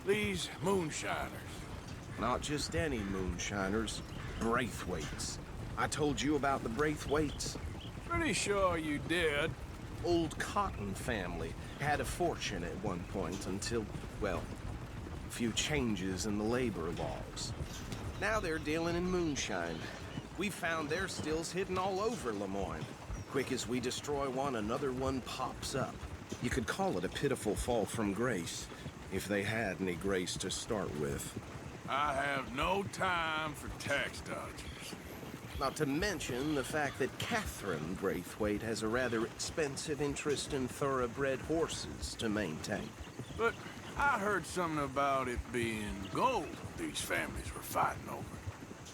these moonshiners. Not just any moonshiners, Braithwaites. I told you about the Braithwaites. Pretty sure you did. Old Cotton family had a fortune at one point until, well, a few changes in the labor laws. Now they're dealing in moonshine. We've found their stills hidden all over Lemoyne. Quick as we destroy one, another one pops up. You could call it a pitiful fall from grace, if they had any grace to start with. I have no time for tax dodgers. Not to mention the fact that Catherine Braithwaite has a rather expensive interest in thoroughbred horses to maintain. But I heard something about it being gold these families were fighting over.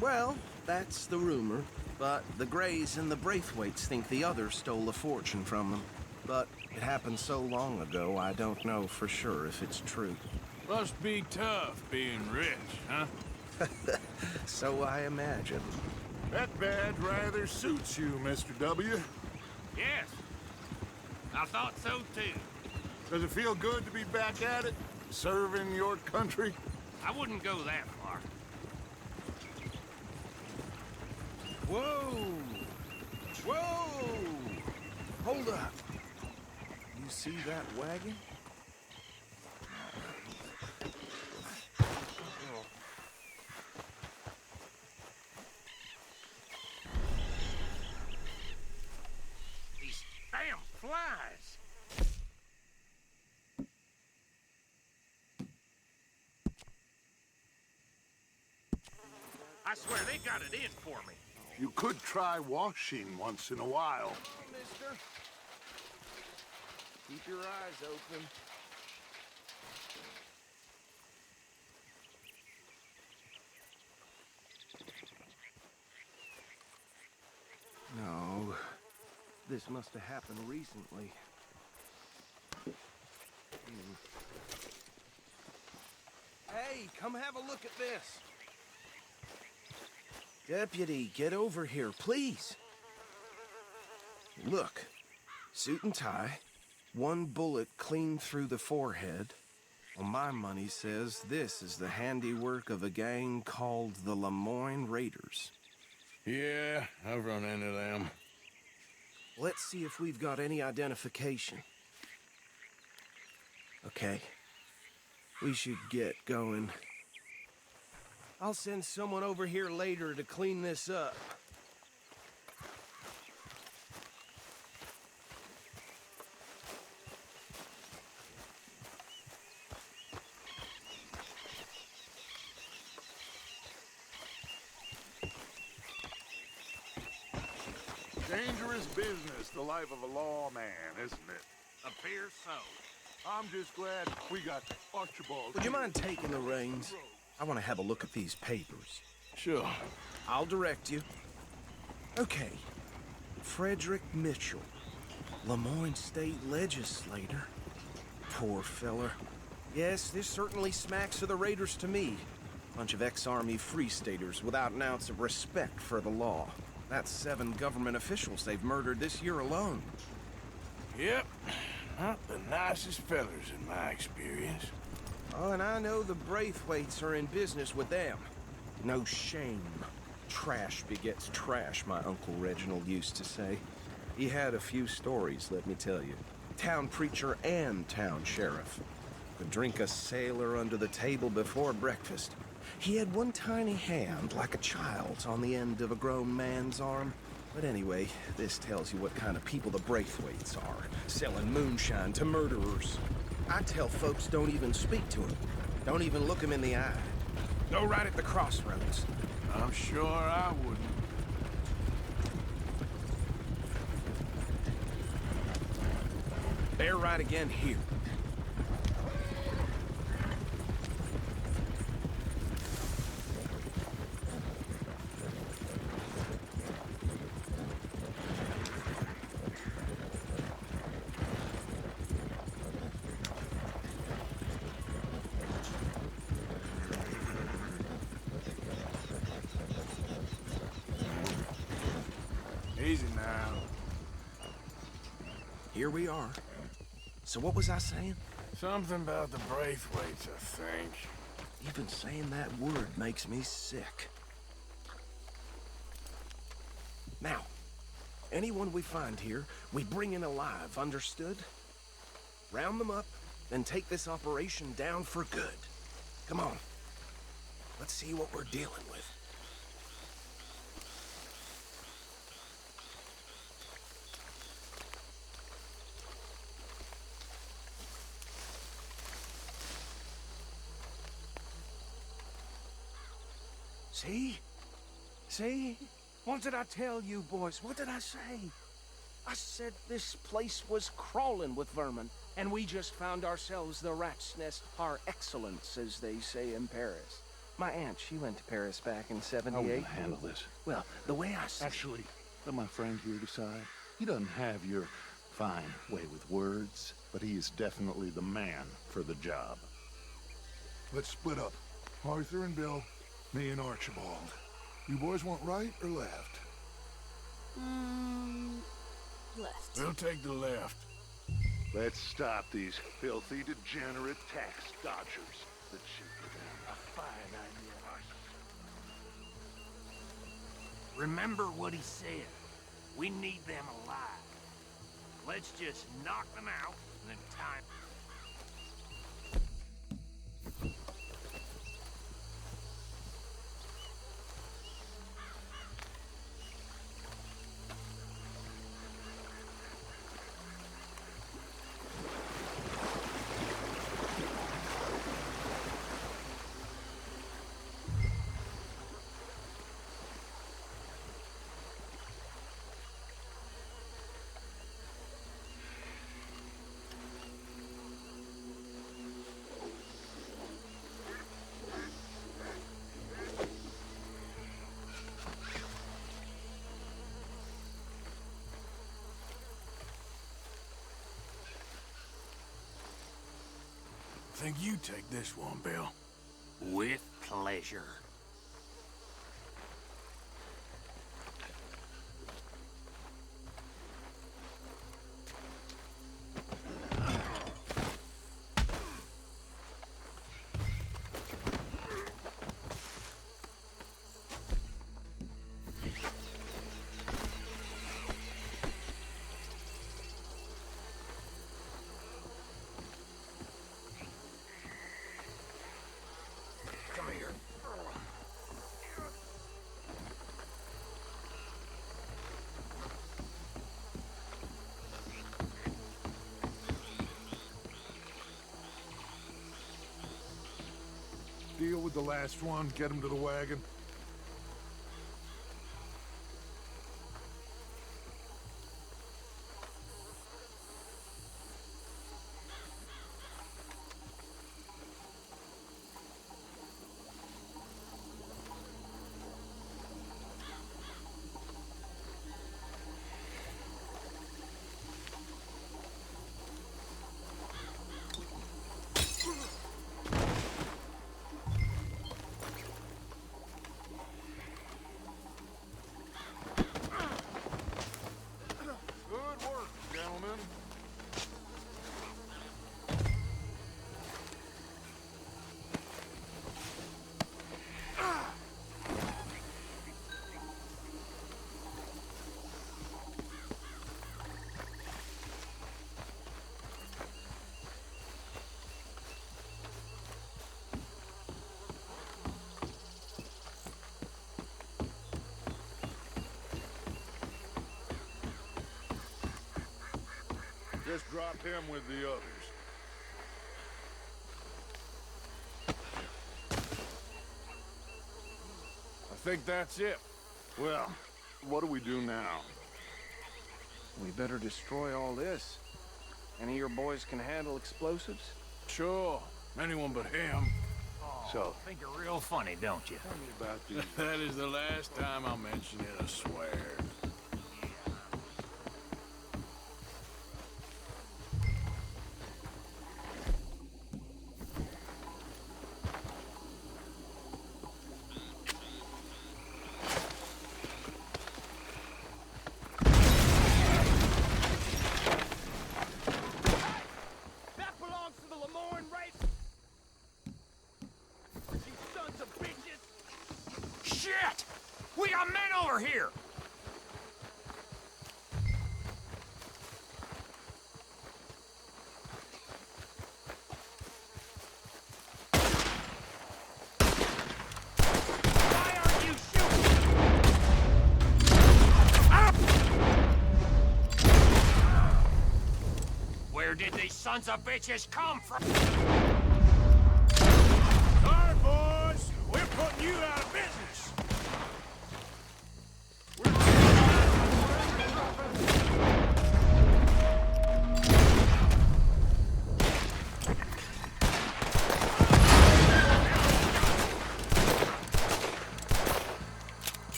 Well, that's the rumor. But the Grays and the Braithwaites think the others stole a fortune from them. But it happened so long ago, I don't know for sure if it's true. Must be tough being rich, huh? So I imagine. That badge rather suits you, Mr. W. Yes. I thought so, too. Does it feel good to be back at it? Serving your country? I wouldn't go that far. Whoa! Whoa! Hold up. You see that wagon? These damn flies. I swear they got it in for me. You could try washing once in a while. Mister. Keep your eyes open. No. This must have happened recently. Hey, come have a look at this. Deputy, get over here, please. Look, suit and tie, one bullet clean through the forehead. Well, my money says this is the handiwork of a gang called the Lemoyne Raiders. Yeah, I've run into them. Let's see if we've got any identification. Okay. We should get going. I'll send someone over here later to clean this up. Dangerous business, the life of a lawman, isn't it? Appears so. I'm just glad we got Archibald. Would you mind taking the reins? I want to have a look at these papers. Sure. I'll direct you. Okay. Frederick Mitchell, Lemoyne State Legislator. Poor feller. Yes, this certainly smacks of the Raiders to me. Bunch of ex-Army Free Staters without an ounce of respect for the law. That's 7 government officials they've murdered this year alone. Yep. Not the nicest fellers in my experience. Oh, and I know the Braithwaites are in business with them. No shame. Trash begets trash, my Uncle Reginald used to say. He had a few stories, let me tell you. Town preacher and town sheriff. Could drink a sailor under the table before breakfast. He had one tiny hand, like a child's, on the end of a grown man's arm. But anyway, this tells you what kind of people the Braithwaites are, selling moonshine to murderers. I tell folks don't even speak to them. Don't even look them in the eye. Go right at the crossroads. I'm sure I wouldn't. They're right again here. Easy now. Here we are. So what was I saying? Something about the Braithwaites, I think. Even saying that word makes me sick. Now, anyone we find here, we bring in alive, understood? Round them up, then take this operation down for good. Come on. Let's see what we're dealing with. See? See? What did I tell you, boys? What did I say? I said this place was crawling with vermin, and we just found ourselves the rat's nest par excellence, as they say in Paris. My aunt, she went to Paris back in '78. How will you handle this? Well, the way I see Actually, let my friend here decide. He doesn't have your fine way with words, but he is definitely the man for the job. Let's split up. Arthur and Bill, me and Archibald. You boys want right or left? Left. We'll take the left. Let's stop these filthy, degenerate tax dodgers. The cheaper them. A fine idea. Remember what he said. We need them alive. Let's just knock them out and then time. I think you take this one, Bill. With pleasure. Deal with the last one, get him to the wagon. woman. Just drop him with the others. I think that's it. Well, what do we do now? We better destroy all this. Any of your boys can handle explosives? Sure. Anyone but him. So, think you're real funny, don't you? Tell me about these. That is the last time I'll mention it, I swear. Shit! We got men over here! Why aren't you shooting? Ah! Where did these sons of bitches come from? Sorry, boys. We're putting you out of business.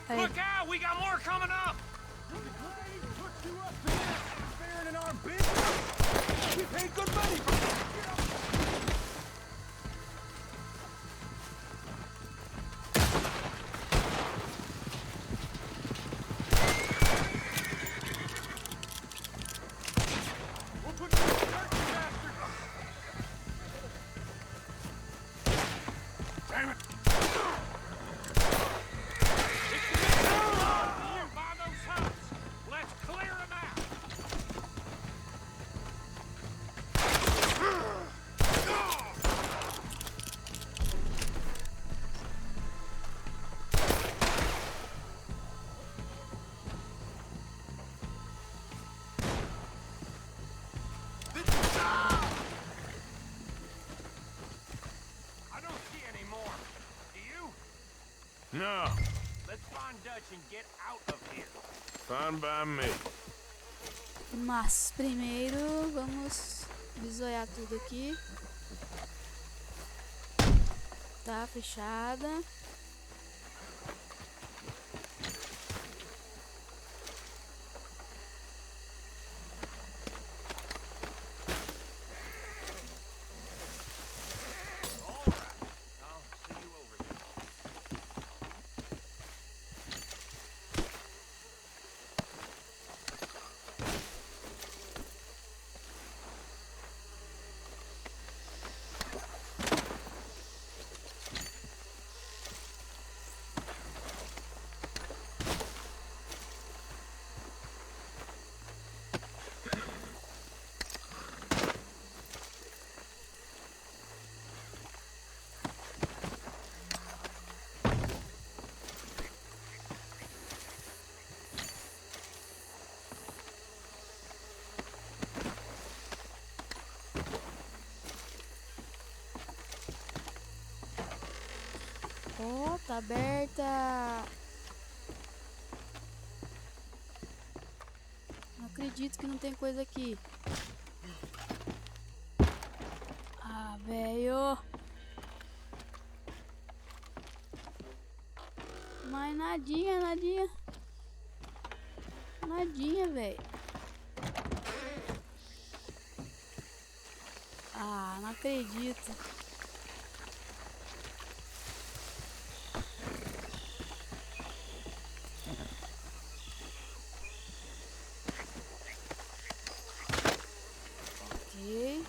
Look out! We got more coming up! In our business. We paid good money for this. We'll put you in church, you bastard. Damn it! By those huts! Let's clear them out! I don't see any more. Do you? No. Let's find Dutch and get out of here. Fine by me. Mas primeiro vamos bisoiar tudo aqui. Tá fechada. Ó, tá aberta. Não acredito que não tem coisa aqui. Ah, velho. Mas nadinha, nadinha. Nadinha, velho. Ah, não acredito. Ok.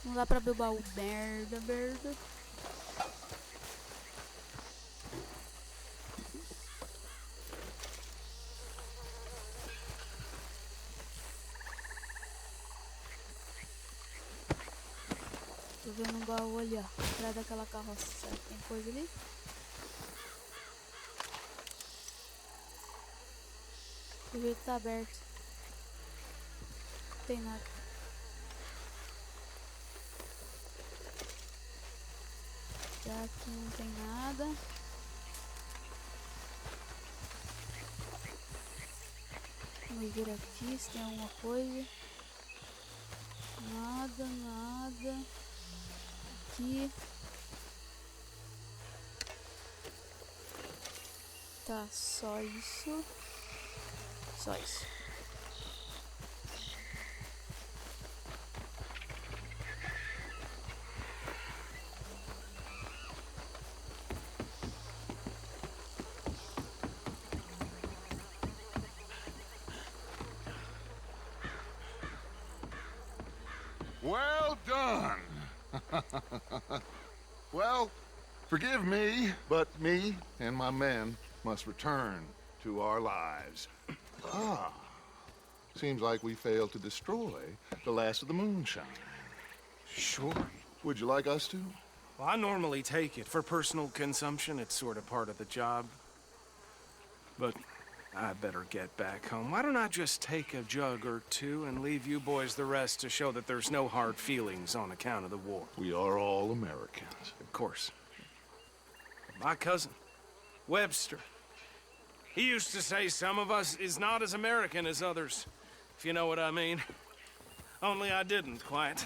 Não dá pra abrir o baú. Merda, merda. Tô vendo um baú ali, ó. Atrás daquela carroça. Será que tem coisa ali? O jeito tá aberto. Não tem nada. Aqui não tem nada. Vamos ver aqui se tem alguma coisa. Nada, nada. Aqui. Tá, só isso. Só isso. Well done. Well, forgive me, but me and my men must return to our lives. Ah, seems like we failed to destroy the last of the moonshine. Sure. Would you like us to? Well, I normally take it. For personal consumption, it's sort of part of the job. But I better get back home. Why don't I just take a jug or two and leave you boys the rest to show that there's no hard feelings on account of the war? We are all Americans. Of course. My cousin, Webster, he used to say some of us is not as American as others, if you know what I mean. Only I didn't quite.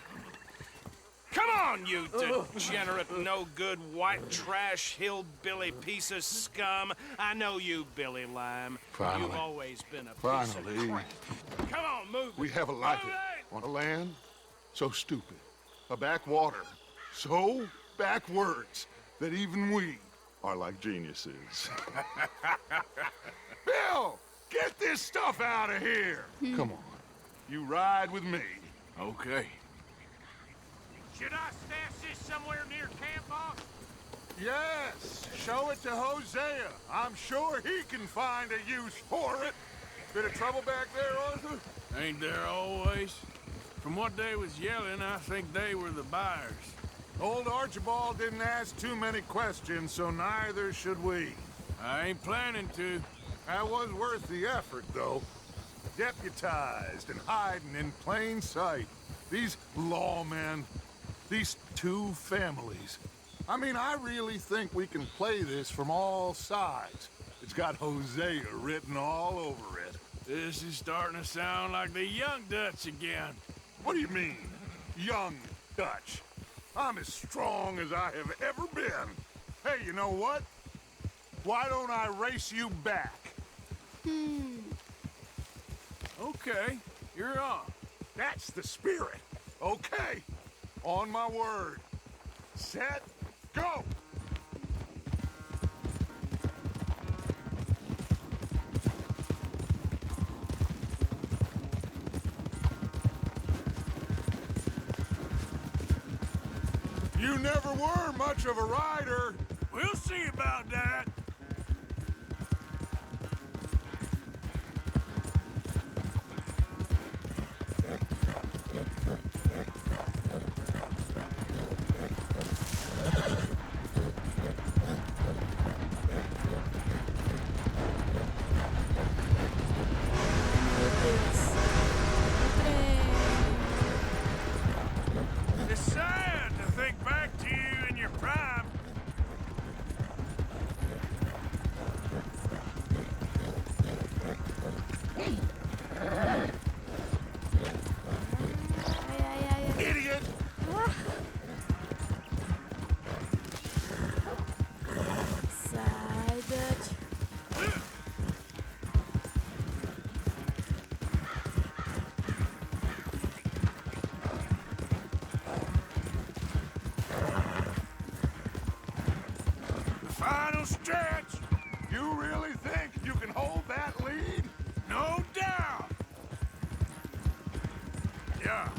Come on, you degenerate, no-good, white trash, hillbilly piece of scum. I know you, Billy Lime. Finally. You've always been a piece of crap. Come on, move. We have a life on a land so stupid, a backwater so backwards that even we are like geniuses. Bill, get this stuff out of here. Come on, you ride with me. Okay. Should I stash this somewhere near camp, boss? Yes, show it to Hosea. I'm sure he can find a use for it. Bit of trouble back there, Arthur? Ain't there always? From what they was yelling, I think they were the buyers. Old Archibald didn't ask too many questions, so neither should we. I ain't planning to. That was worth the effort, though. Deputized and hiding in plain sight. These lawmen, these two families. I mean, I really think we can play this from all sides. It's got Hosea written all over it. This is starting to sound like the Young Dutch again. What do you mean, Young Dutch? I'm as strong as I have ever been. Hey, you know what? Why don't I race you back? Okay, you're on. That's the spirit. Okay, on my word. Set, go! You never were much of a rider. We'll see about that. Final stretch! You really think you can hold that lead? No doubt! Yeah.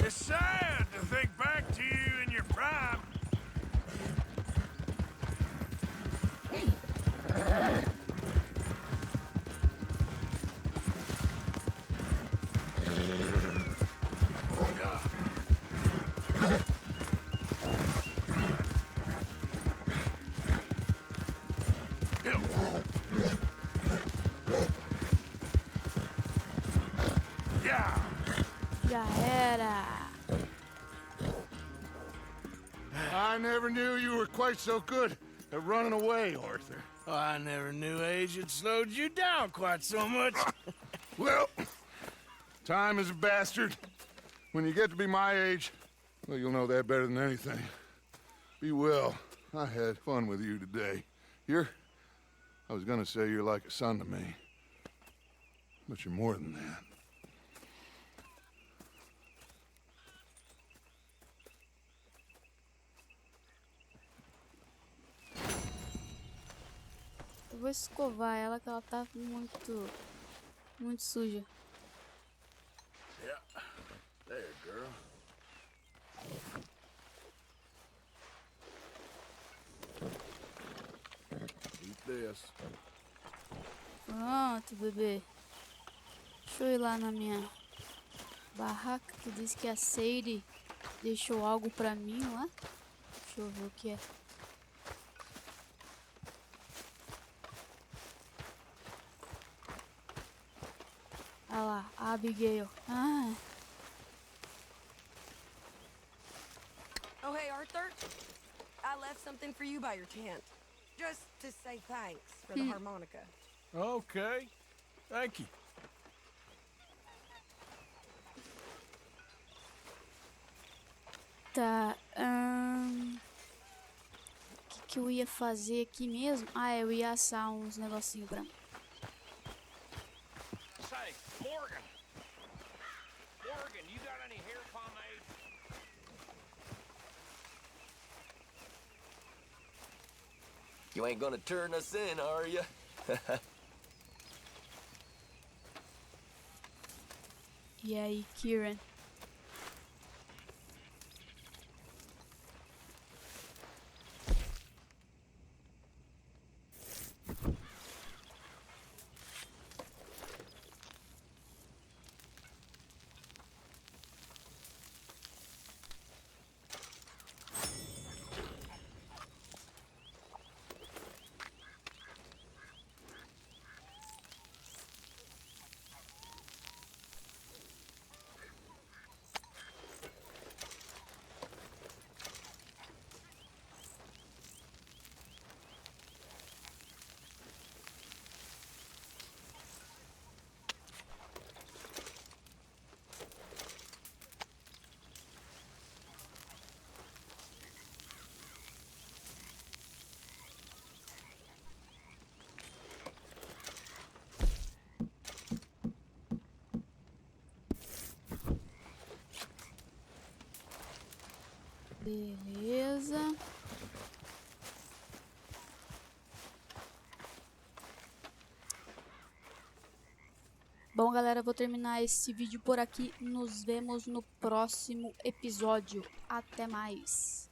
It's sad to think back to you in your prime. Já era. I never knew you were quite so good at running away, Arthur. I never knew age had slowed you down quite so much. Well, time is a bastard. When you get to be my age, well, you'll know that better than anything. Be well. I had fun with you today. I was gonna say you're like a son to me. But you're more than that. Eu vou escovar ela, que ela tá muito suja. Yeah. There, girl. Eat this. Pronto, bebê. Deixa eu ir lá na minha barraca, que diz que a Sadie deixou algo pra mim lá. Deixa eu ver o que é. Olha lá, a Abigail. Ah. Oh, hey, Arthur. I left something for you by your tent. Just to say thanks for the harmonica. Okay. Thank you. Tá. O que eu ia fazer aqui mesmo? Ah, eu ia assar uns negocinhos pra mim. Say, Morgan, you got any hair pomade? You ain't gonna turn us in, are you? E aí, Kieran? Beleza. Bom, galera, vou terminar esse vídeo por aqui. Nos vemos no próximo episódio. Até mais.